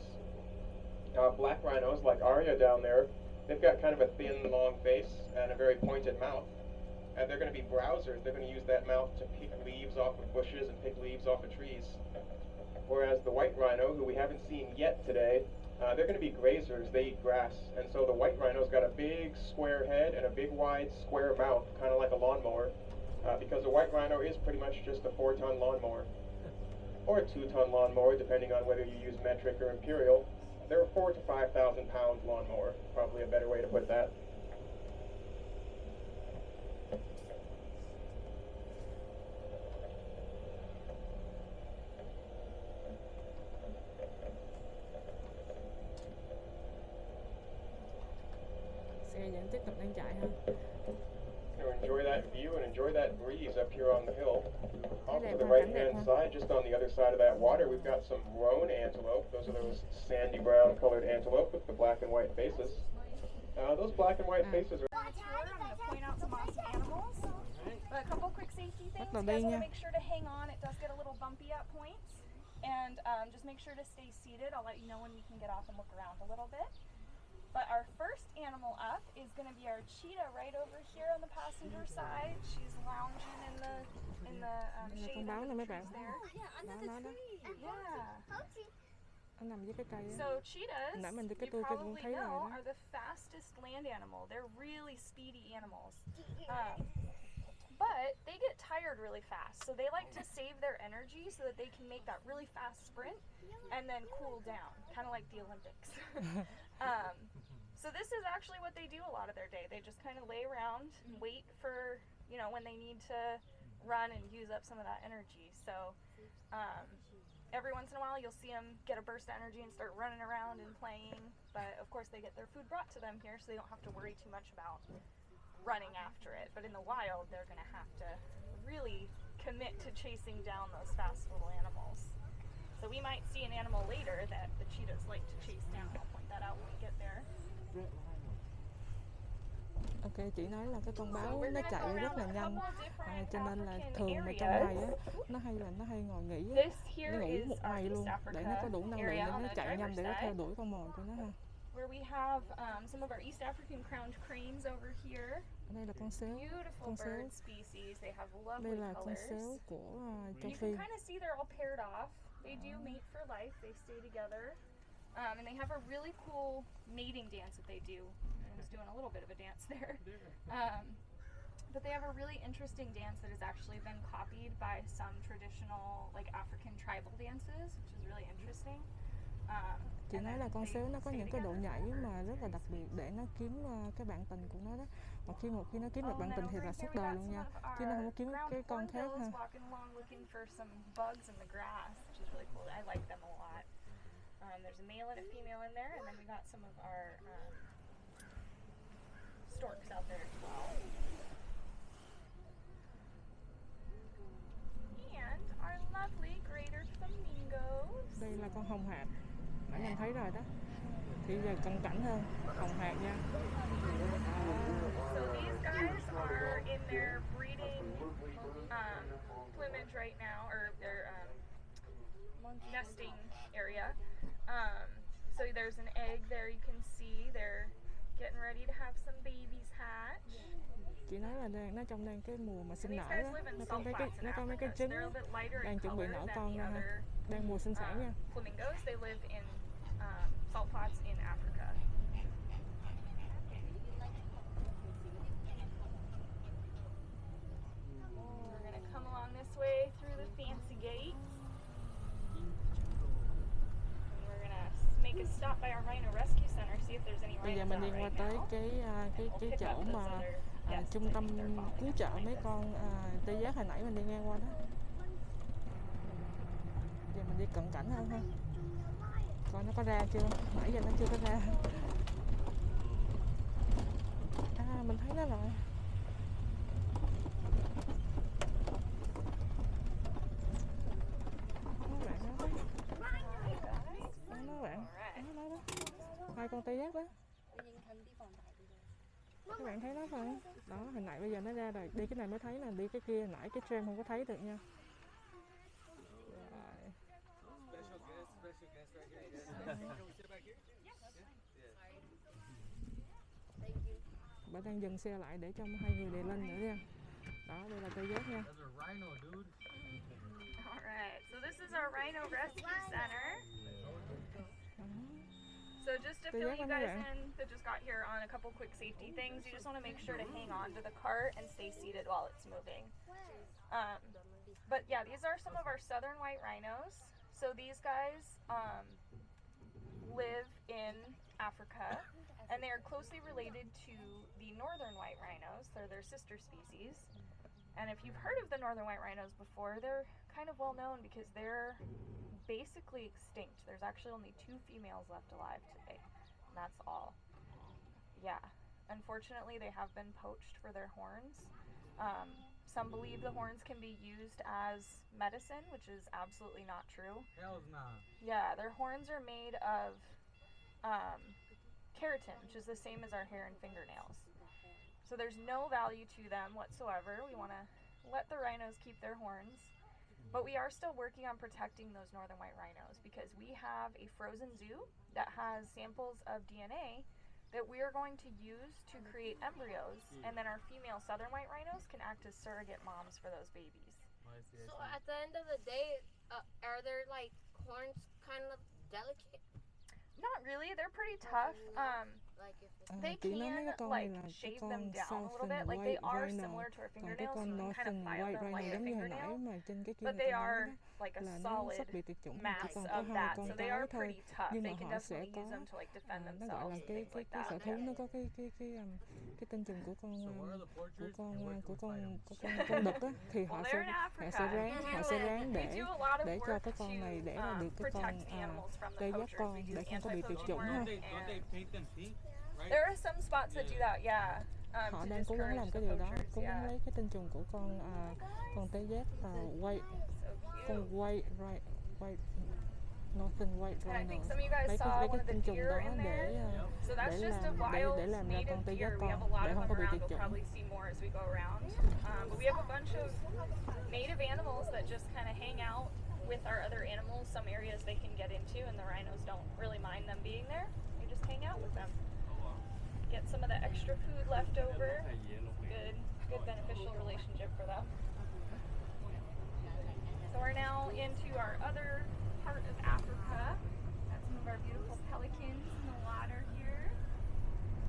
Black rhinos, like Arya down there, they've got kind of a thin, long face and a very pointed mouth. And they're going to be browsers. They're going to use that mouth to pick leaves off of bushes and pick leaves off of trees. Whereas the white rhino, who we haven't seen yet today, they're going to be grazers. They eat grass. And so the white rhino's got a big square head and a big wide square mouth, kind of like a lawnmower, because a white rhino is pretty much just a 4-ton lawnmower. Or a 2-ton lawnmower, depending on whether you use metric or imperial. They're a 4,000 to 5,000 pound lawnmower, probably a better way to put that.
chắc là đang chạy hơn.
Enjoy that view and enjoy that breeze up here on the hill. Off to the right-hand side, just on the other side of that water, we've got some roan antelope. Those are those sandy brown colored antelope with the black and white faces. Those black and white faces are...
I'm going to point out some awesome animals. But a couple quick safety things. You guys want to make sure to hang on. It does get a little bumpy at points. And just make sure to stay seated. I'll let you know when we can get off and look around a little bit. But our first animal up is going to be our cheetah right over here on the passenger side. She's lounging in the shade of the trees there.
Oh, yeah, under the tree.
Yeah. So cheetahs, you probably know, are the fastest land animal. They're really speedy animals. But they get tired really fast. So they like to save their energy so that they can make that really fast sprint and then cool down, kind of like the Olympics. So this is actually what they do a lot of their day. They just kind of lay around and wait for, you know, when they need to run and use up some of that energy. So every once in a while you'll see them get a burst of energy and start running around and playing. But of course they get their food brought to them here, so they don't have to worry too much about running after it. But in the wild, they're going to have to really commit to chasing down those fast little animals. So we might see an animal later that the cheetahs like to chase down. I'll point that out when we get there.
Ok, chị nói là cái con báo nó chạy rất là nhanh, cho nên là thường mà trong ngày á, nó hay ngồi nghỉ, nó ngủ một ngày luôn để nó có đủ năng lượng để nó chạy nhanh để nó theo đuổi con mồi của nó ha.
Where we have some of our East African crowned cranes over here.
Đây là con sếu,
bird species. They have lovely
đây là
colors.
con sếu của châu
You
Phi.
can kind of see they're all paired off. They do mate for life. They stay together. And they have a really cool mating dance that they do. I was doing a little bit of a dance there. But they have a really interesting dance that has actually been copied by some traditional like African tribal dances, which is really interesting.
Chị nói là con sếu nó có những cái độ nhảy mà rất là đặc biệt để nó kiếm cái bạn tình của nó đó. Và một khi nó kiếm được bạn tình thì là suốt đời luôn nha, chứ nó không có kiếm cái con khác ha.
There's a male and a female in there, and then we got some of our storks out there as well. And our lovely greater flamingos.
Đây là con hồng hạc, nãy mình thấy rồi đó. Thì giờ cận cảnh hơn, hồng hạc nha.
So these guys are in their breeding plumage right now, or their nesting area. So there's an egg there you can see. They're getting ready to have some babies hatch.
Chị nói là nó trong đang cái mùa mà sinh nở đó, nó có mấy cái trứng đang chuẩn bị nở con ra ha, đang mùa sinh sản nha.
Flamingos, they live in salt flats in Africa. We're gonna come along this way through the fancy gate. Make a stop by our Rhino Rescue Center, see if there's any rhinos.
Bây giờ mình đi qua tới cái chỗ mà trung tâm cứu trợ mấy con tê giác hồi nãy mình đi ngang qua đó. Giờ mình đi cận cảnh hơn ha. Coi nó có ra chưa? Nãy giờ nó chưa có ra. Mình thấy nó rồi. Hai con tê giác đó. Các bạn thấy nó không? Đó, hồi nãy bây giờ nó ra rồi. Đi cái này mới thấy nè, đi cái kia nãy cái tram không có thấy được nha. Bạn đang dừng xe lại để cho hai người đè lên nữa nha. Đó, đây là tê giác nha.
Alright, so this is our Rhino Rescue Center. So just to fill you guys in that just got here on a couple quick safety things, you just want to make sure to hang on to the cart and stay seated while it's moving. But yeah, these are some of our southern white rhinos. So these guys live in Africa, and they are closely related to the northern white rhinos. They're their sister species. And if you've heard of the northern white rhinos before, they're kind of well known because they're basically extinct. There's actually only 2 females left alive today, and that's all. Yeah, Unfortunately, they have been poached for their horns. Some believe the horns can be used as medicine, which is absolutely not true.
Hell's nah.
Yeah, their horns are made of keratin, which is the same as our hair and fingernails. So there's no value to them whatsoever. We want to let the rhinos keep their horns, but we are still working on protecting those northern white rhinos because we have a frozen zoo that has samples of DNA that we are going to use to create embryos, and then our female southern white rhinos can act as surrogate moms for those babies.
So at the end of the day, are their like horns kind of delicate?
Not really, they're pretty tough.
Like if it's
They
Chị nói mấy
can
cái con
like
này là cái
shave
con
them down a little bit,
Southern
like they
White
are
Rhino.
similar to our
Còn cái
fingernails,
con
so you can kind of
Northern
file
White
them like
Rhino
a
giống như hồi nãy
fingernail,
mà trên cái kia
but
người
they
ta nói
are
đó,
like a
là nó
solid
sắp bị tuyệt chủng, chỉ
mass
còn có
of
hai
that,
con
so they
cái
are
thôi.
pretty tough.
Nhưng
They
mà
can
họ sẽ
definitely
có
use them to like defend
nó gọi
themselves
là
and
cái
things like
cái
that.
sở thú nó có cái tinh trùng của con đực á, thì họ
Well,
sẽ
they're in Africa.
họ sẽ ráng
We
để
do a lot of
cho
work
cái con này đẻ ra
to
được cái con
protect the animals from the
tê giác
poachers.
con
We
để
do
không có bị tuyệt
anti-poaching
chủng ha.
work,
Don't they paint them pink, right?
there are some spots that do that, yeah.
Họ
To
đang cố gắng
discourage
làm
the
cái điều đó,
poachers,
cố gắng
yeah.
lấy cái tinh trùng của con tê giác white,
So
con
cute.
white Northern White
And I
Rhino,
think some of you guys
lấy
saw
cái
one of the
tinh trùng
deer
đó
in
để
there. So that's just a wild
để làm ra
native
con tê giác
deer. We have
con
a lot
để
of
không
them
có bị
around.
tuyệt
We'll
chủng.
probably see more as we go around. But we have a bunch of native animals that just kind of hang out with our other animals. Some areas they can get into, and the rhinos don't really mind them being there. They just hang out with them. Get some of the extra food left over. Good beneficial relationship for them. So we're now into our other part of Africa. Got some of our beautiful pelicans in the water here.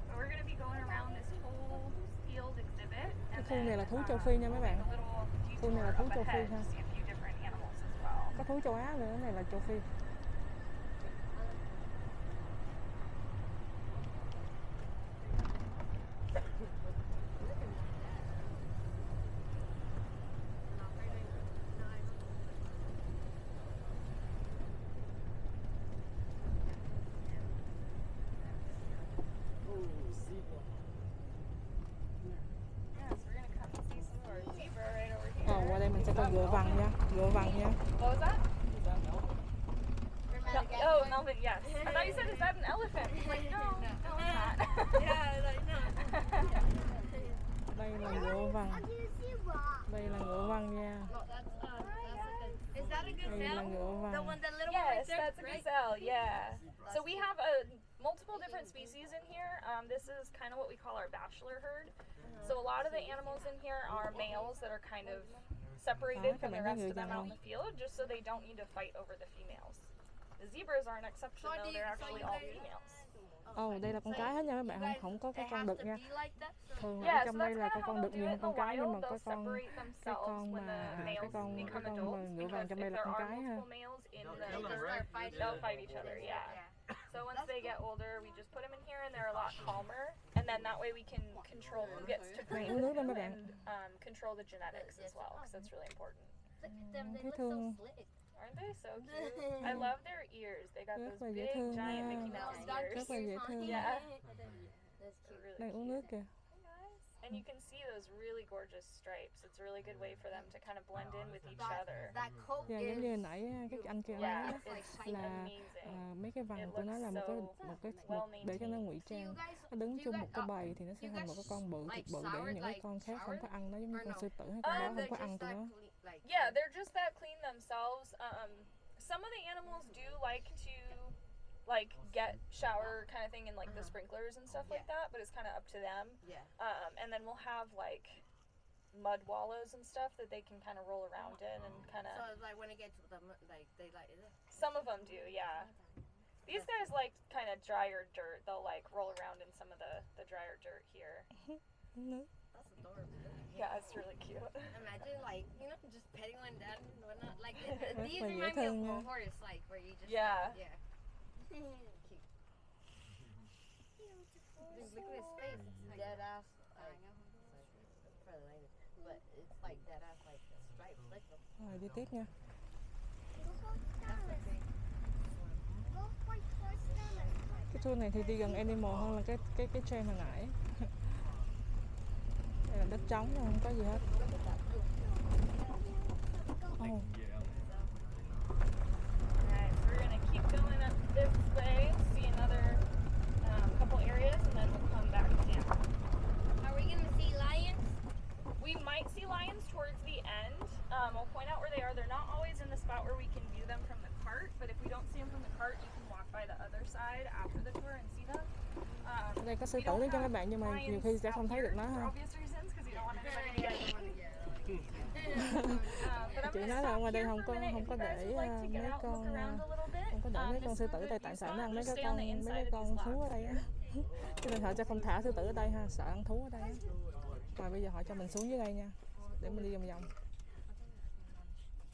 So we're going to be going around this whole field exhibit.
Cái khu này là thú châu Phi nha mấy bạn. Khu này là thú châu Phi ha. Có thú châu Á nữa, cái này là châu Phi. Qua đây mình sẽ coi ngựa vằn nha, ngựa vằn nha.
What was that? Oh, Melvin, yes. I thought you said, is that an elephant? I'm like, no, no, it's not.
yeah, like no.
Đây là ngựa vằn. Đây là ngựa vằn nha.
Is that a
Đây là
gazelle?
ngựa
The
vằn.
one, the little one right
Yes,
there,
that's a
right?
gazelle, yeah. So we have multiple different species in here. This is kind of what we call our bachelor herd. So a lot of the animals in here are males that are kind of separated from the rest of them out in the field, just so they don't need to fight over the females. The zebras are an exception, though. They're actually all females.
Đây là con cái hết nha các bạn, không có cái con đực nha. Thường ở
Yeah, so
trong
that's
đây
kind
là
of
cái
how
con
they'll
đực
do
nhiều
it
hơn
in the
con cái, nhưng mà
wild. They'll separate themselves when the males become adults,
ngựa vằn
because
trong
if
đây là
there
con
are
cái ha.
multiple males in the
kill them,
herd,
right?
they'll fight each other, yeah. So once they get older, we just put them in here and they're a lot calmer, and then that way we can control who gets to breed
uống nước đó mấy
and
bạn.
control the genetics as well, because that's really important.
Look at them, they
Thấy
look so
thương.
slick.
Aren't they so cute? I love their ears. They got
Rất
those
là dễ
big,
thương
giant
ha.
Mickey Mouse ears.
Rất là dễ thương.
Yeah.
That's cute.
Really
Đây uống
cute.
nước kìa.
And you can see those really gorgeous stripes. It's a really good way for them to kind of blend in with each other.
That coat
Dạ, giống như hồi nãy cái anh kia nói
Yeah,
đó,
it's
là
amazing.
mấy cái vằn của nó là một cái để cho nó ngụy trang. Nó đứng chung một cái bầy thì nó sẽ thành một cái con bự thiệt bự, để những cái con khác không có ăn nó, giống như con sư tử hay con đó không có ăn tụi nó.
Yeah, they're just that clean themselves. Some of the animals do like to get shower kind of thing in like the sprinklers and stuff like that, but it's kind of up to them.
Yeah.
And then we'll have like mud wallows and stuff that they can kind of roll around in and kind of.
So it's like when it gets to them, like they like it.
Some of them do, yeah. These guys like kind of drier dirt. They'll like roll around in some of the drier dirt here.
That's adorable.
Yeah, it's really cute.
Imagine like, you know, just petting one down and whatnot. Like
Rất
these
là dễ
remind me
thương nha.
of a horse, like where you just
Yeah.
Like, yeah. Cute. Dude, look at his face. It's dead ass. Like, for the lady, but it's like dead ass, like stripes, like them.
Rồi đi tiếp nha. Cái tour này thì đi gần animal hơn là cái train hồi nãy. trống, không có gì hết. Oh.
Alright, so we're gonna keep going up this way, see another couple areas, and then we'll come back down.
Are we gonna see lions?
We might see lions towards the end. I'll point out where they are. They're not always in the spot where we can view them from the cart, but if we don't see them from the cart, you can walk by the other side after the tour and see them.
Ở đây có sư tử cho các bạn nhưng mà nhiều khi sẽ không thấy được nó ha. Chị nói là ngoài đây không có để mấy con sư tử đây, tại sợ nó ăn mấy cái con thú ở đây á. Cho nên họ sẽ không thả sư tử ở đây ha, sợ ăn thú ở đây á. Rồi bây giờ họ cho mình xuống dưới đây nha, để mình đi vòng vòng.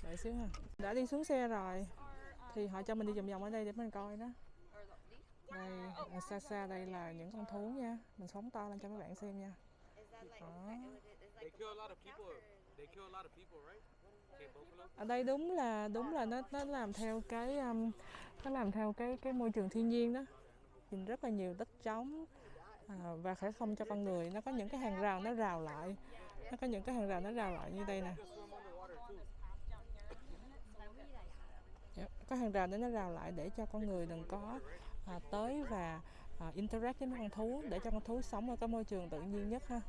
Đợi xíu ha. Đã đi xuống xe rồi thì họ cho mình đi vòng vòng ở đây để mình coi đó. Đây, xa xa đây là những con thú nha. Mình phóng to lên cho các bạn xem nha. Đó. Ở đây đúng là nó làm theo cái môi trường thiên nhiên đó. Nhìn rất là nhiều đất trống và sẽ không cho con người. Nó có những cái hàng rào nó rào lại. Như đây nè. Có hàng rào để nó rào lại để cho con người đừng có tới và interact với mấy con thú, để cho con thú sống ở cái môi trường tự nhiên nhất ha.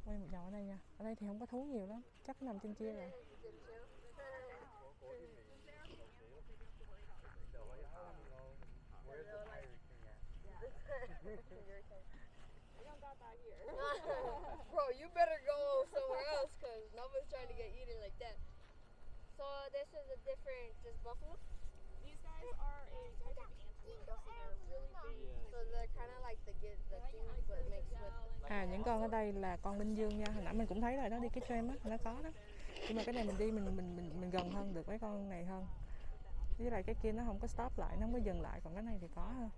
Quay một vòng ở đây nha. Ở đây thì không có thú nhiều lắm, chắc nằm trên kia rồi.
Bro, you better go somewhere else because nobody's trying to get eaten like that. So this is a different, just buffalo?
These guys are a type of antelope, so they're really big.
So they're kind of like the things but mixed with...
Những con ở đây là con linh dương nha. Hồi nãy mình cũng thấy rồi đó, đi cái tram á, nó có đó. Nhưng mà cái này mình đi mình gần hơn được mấy con này hơn. Với lại cái kia nó không có stop lại, nó không có dừng lại, còn cái này thì có hơn.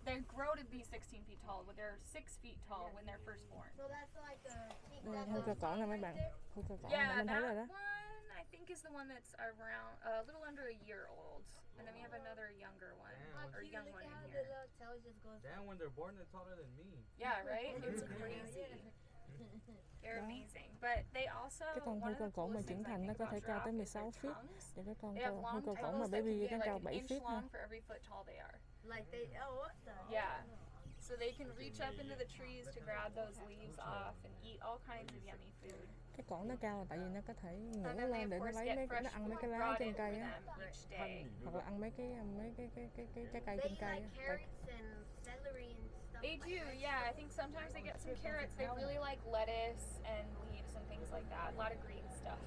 They grow to be 16 feet tall, but they're 6 feet tall when they're first born.
So that's like
Hươu cơ cỏ nè mấy bạn. Hươu cơ cỏ
yeah,
mình thấy rồi đó.
One I think is the one that's around a little under a year old, and then we have another younger one or young one in here.
Damn, when they're born, they're taller than me.
Yeah, right? It's crazy. They're amazing, but they also.
Cái con hươu cơ cổ mà trưởng thành nó có thể cao tới 16 feet. Để cái con hươu cơ cổ mà baby nó cao 7 feet ha.
Like they, what the?
Yeah. So they can reach up into the trees to grab those leaves off and eat all kinds of yummy food.
Cái cổ nó cao là tại vì nó có thể ngửa lên để nó lấy nó ăn mấy cái lá trên cây á, hoặc là ăn mấy cái trái cây trên cây á.
They do, yeah. I think sometimes they get some carrots. They really like lettuce and leaves and things like that. A lot of green stuff.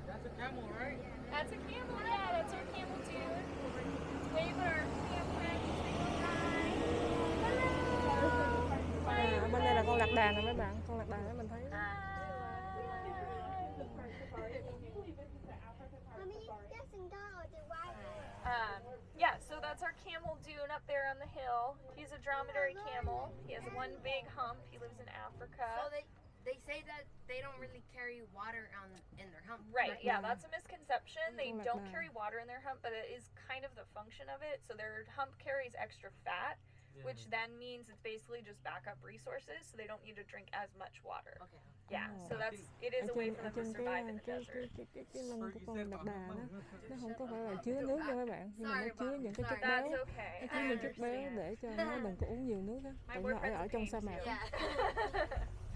That's a camel, right?
That's a camel, yeah. That's our camel dude. Wave at our camera.
Ở bên đây là con lạc đà nè mấy bạn, con lạc đà đó mình thấy.
Yeah, so that's our camel dune up there on the hill. He's a dromedary camel. He has one big hump. He lives in Africa.
So they say that they don't really carry water in their hump.
Right, yeah, that's a misconception. They don't carry water in their hump, but it is kind of the function of it. So their hump carries extra fat, which then means it's basically just backup resources, so they don't need to drink as much water.
Okay.
Yeah, so it is a way for them to survive in the desert.
Cái lưng của con lạc đà đó, nó không có phải là chứa nước nha mấy bạn, nhưng mà nó chứa những cái chất béo, nó chứa những chất béo để cho nó đừng có uống nhiều nước á, tại nó ở trong sa mạc á.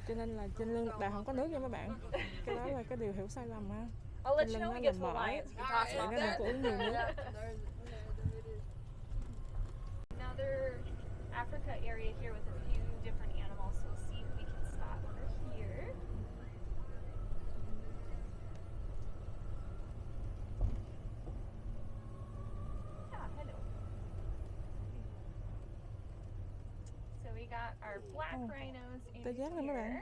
Cho nên là trên lưng lạc đà không có nước nha mấy bạn. Cái đó là cái điều hiểu sai lầm ha.
I'll let you know when we get to the lions. We can talk about
nó đừng có uống nhiều nước.
Another Africa area here with a few different animals, so we'll see if we can stop over here. Yeah, hello. So we got our black rhinos in
Tê giác nè mấy bạn.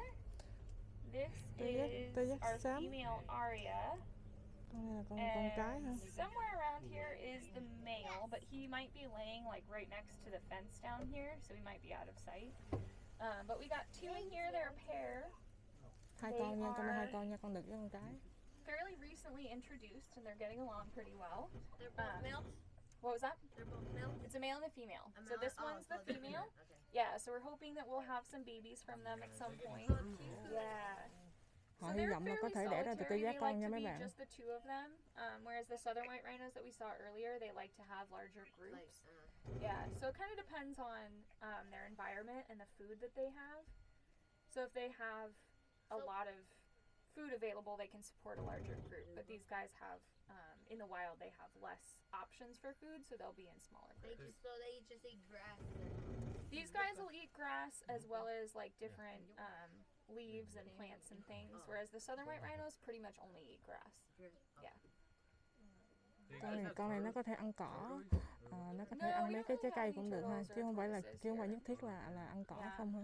here. This is our female aria.
Con này là con cái hả?
Somewhere around here is the male, but he might be laying like right next to the fence down here, so he might be out of sight. But we got two in here, they're a pair.
Hai con nha, con này hai con nha, con đực với con cái.
Fairly recently introduced, and they're getting along pretty well.
They're both males?
What was that?
They're both males?
It's a male and a female.
A
So
male?
this one's the
so they're
female.
Okay.
Yeah, so we're hoping that we'll have some babies from them at some point. Yeah.
Họ
So
hy
they're
vọng là có
fairly
thể đẻ ra từ
solitary.
tê
They
giác con
like
nha
to
mấy
be
bạn.
just the two of them. Whereas the southern white rhinos that we saw earlier, they like to have larger groups.
Like,
Yeah, so it kind of depends on their environment and the food that they have. So if they have a lot of food available, they can support a larger group. But these guys have, in the wild, they have less options for food, so they'll be in smaller
they
groups.
just eat grass.
These guys will eat grass as well as like different leaves and plants and things, whereas the southern white rhinos pretty much only eat grass. Yeah.
Con này nó có thể ăn cỏ, nó có thể ăn mấy cái trái cây cũng được ha, chứ không phải nhất thiết là ăn cỏ không ha.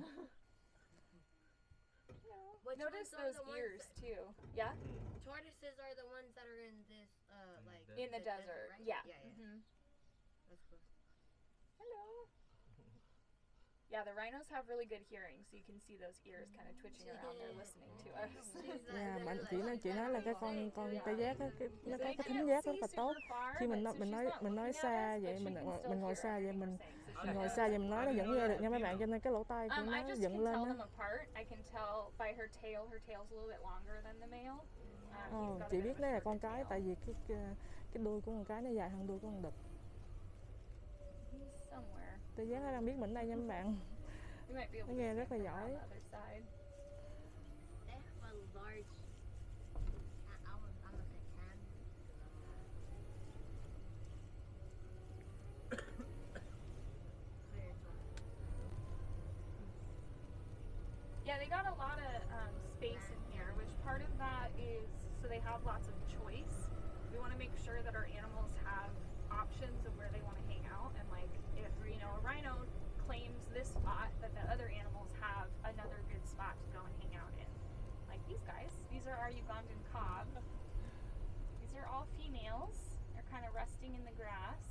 Notice those ears too. Yeah.
Tortoises are the ones that are in this like
In the desert.
right?
Yeah.
Yeah.
Mhm.
That's cool.
Hello. Yeah, the rhinos have really good hearing, so you can see those ears kind of twitching around there listening to us.
Chị nói là cái con tê giác á, nó có cái thính giác rất là tốt. Khi mình nói xa vậy, mình ngồi xa vậy, mình ngồi xa vậy mình nói nó vẫn nghe được nha mấy bạn, cho nên cái lỗ tai của nó dựng lên á. Chị biết đấy là con cái, tại vì cái đuôi của con cái nó dài hơn đuôi của con đực. Tê giác nó đang biết mình đây nha mấy bạn. Nó nghe rất là giỏi.
They have a large. I'm gonna say can.
Yeah, they got a lot of space in here, which part of that is so they have lots of choice. We want to make sure that our animals have options of where they want to hang out, and like if a rhino claims this spot, that the other animals have another good spot to go and hang out in. Like these guys, these are our Ugandan cob. These are all females. They're kind of resting in the grass.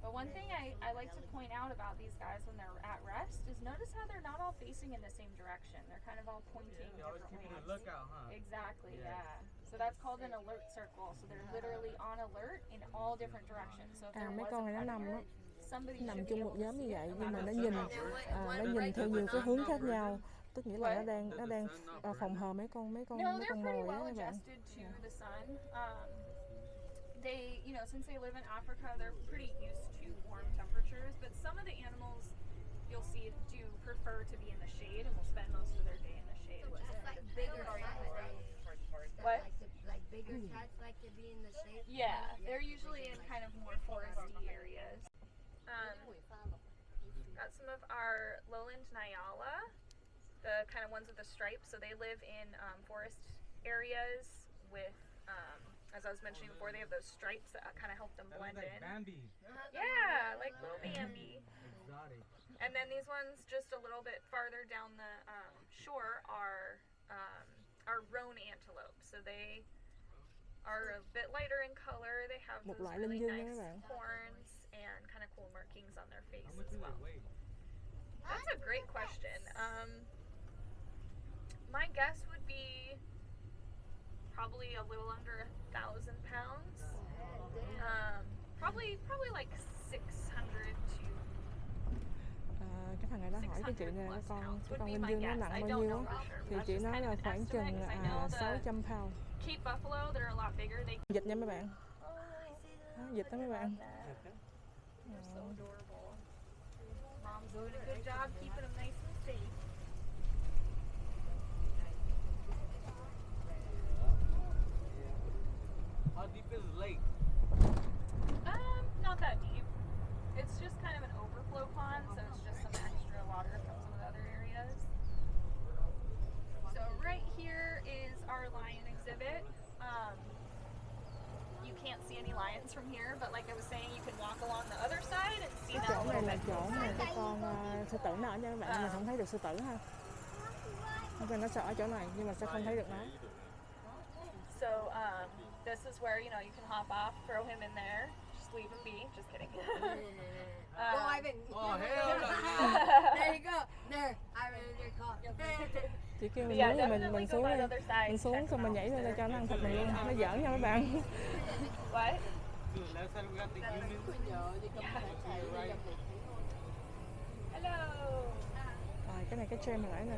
But one thing I like to point out about these guys when they're at rest is notice how they're not all facing in the same direction. They're kind of all pointing different
Keeping
ways.
a lookout, huh?
Exactly, yeah. So that's called an alert circle. So they're literally on alert in all different directions. So if there
Mấy
was
con
a
này nó nằm
predator, somebody
nằm
should be
chung
able
một
to
nhóm như
see
vậy,
it.
nhưng mà nó nhìn theo nhiều cái hướng khác nhau. Tức nghĩa là nó đang phòng hờ mấy con
No,
mồi
they're pretty
á
well
các bạn.
adjusted to the sun. They, since they live in Africa, they're pretty used to warm temperatures. But some of the animals you'll see do prefer to be in the shade and will spend most of their day in the shade.
So it's like bigger cats, right?
What?
Like bigger cats like to be in the shade.
Yeah, they're usually in kind of more foresty areas. Got some of our lowland Nyala, the kind of ones with the stripes. So they live in forest areas with, as I was mentioning before, they have those stripes that kind of help them blend in.
Bambi.
Yeah, like little Bambi.
Exotic.
And then these ones just a little bit farther down the shore are roan antelope. So they are a bit lighter in color. They have
Một
those
loại
really
linh dương nha
nice
các bạn.
horns and kind of cool markings on their face
How much
as
do
well.
they weigh?
That's a great question. My guess would be probably a little under 1,000 pounds. Probably like 600 to
Cái thằng này nó hỏi cái chị này, cái con linh dương nó nặng
I
bao
don't
nhiêu
know
á,
for sure.
thì
That's
chị
just
nói
kind of
là
an
khoảng chừng
estimate, 'cause I know the
600 pound.
Cape buffalo, they're a lot bigger. They
Dịch nha mấy bạn. Dịch đó mấy bạn.
They're so adorable. Mom's doing a good job keeping them nice and safe.
How deep is the lake?
Not that deep. It's just kind of an overflow pond, so it's just some extra water from some of the other areas. So right here is our lion exhibit. You can't see any lions from here, but like I was saying, you can walk along the other side and see
Cái
them a
chỗ này
little
là
bit
chỗ mà
closer.
cái con sư tử nó ở nha các bạn, mình không thấy được sư tử ha. Không phải nó sợ ở chỗ này nhưng mà sẽ không thấy được nó.
So this is where, you know, you can hop off, throw him in there, just leave him be. Just kidding.
Go, Ivan.
Oh, hell no.
There you go. There. Ivan is your call.
Chị kêu mình
Yeah,
muốn thì
definitely
mình
go
xuống
by
đi.
the other side.
Mình xuống
check
xong
them
mình
out.
nhảy lên đây cho nó ăn thịt mình luôn. Nó giỡn nha mấy bạn.
What?
Dude, last time we got the humans.
Hello.
Rồi cái này cái tram mình nãy nè.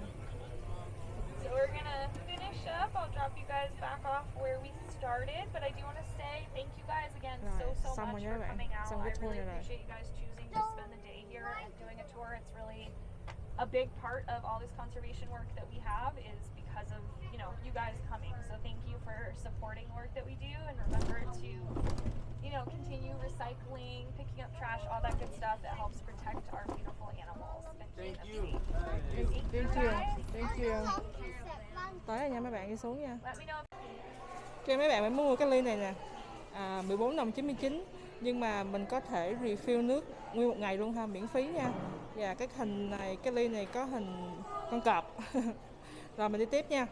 So we're gonna finish up. I'll drop you guys back off where we started, but I do want to say thank you guys again
Rồi,
so
xong
much
rồi nha
for
các bạn.
coming out.
Xong
I
cái tour
really
này rồi.
appreciate you guys choosing to spend the day here and doing a tour. It's really a big part of all this conservation work that we have is because of, you know, you guys coming. So thank you for supporting the work that we do, and remember to, you know, continue recycling, picking up trash, all that good stuff that helps protect our beautiful animals and keep
Thank
them
you.
safe.
Thank you. Thank you. Tới rồi nha mấy bạn, đi xuống nha.
Let me know if
Cho mấy bạn phải mua cái ly này nè, 14 đồng 99, nhưng mà mình có thể refill nước nguyên một ngày luôn ha, miễn phí nha. Và cái hình này, cái ly này có hình con cọp. Rồi mình đi tiếp nha.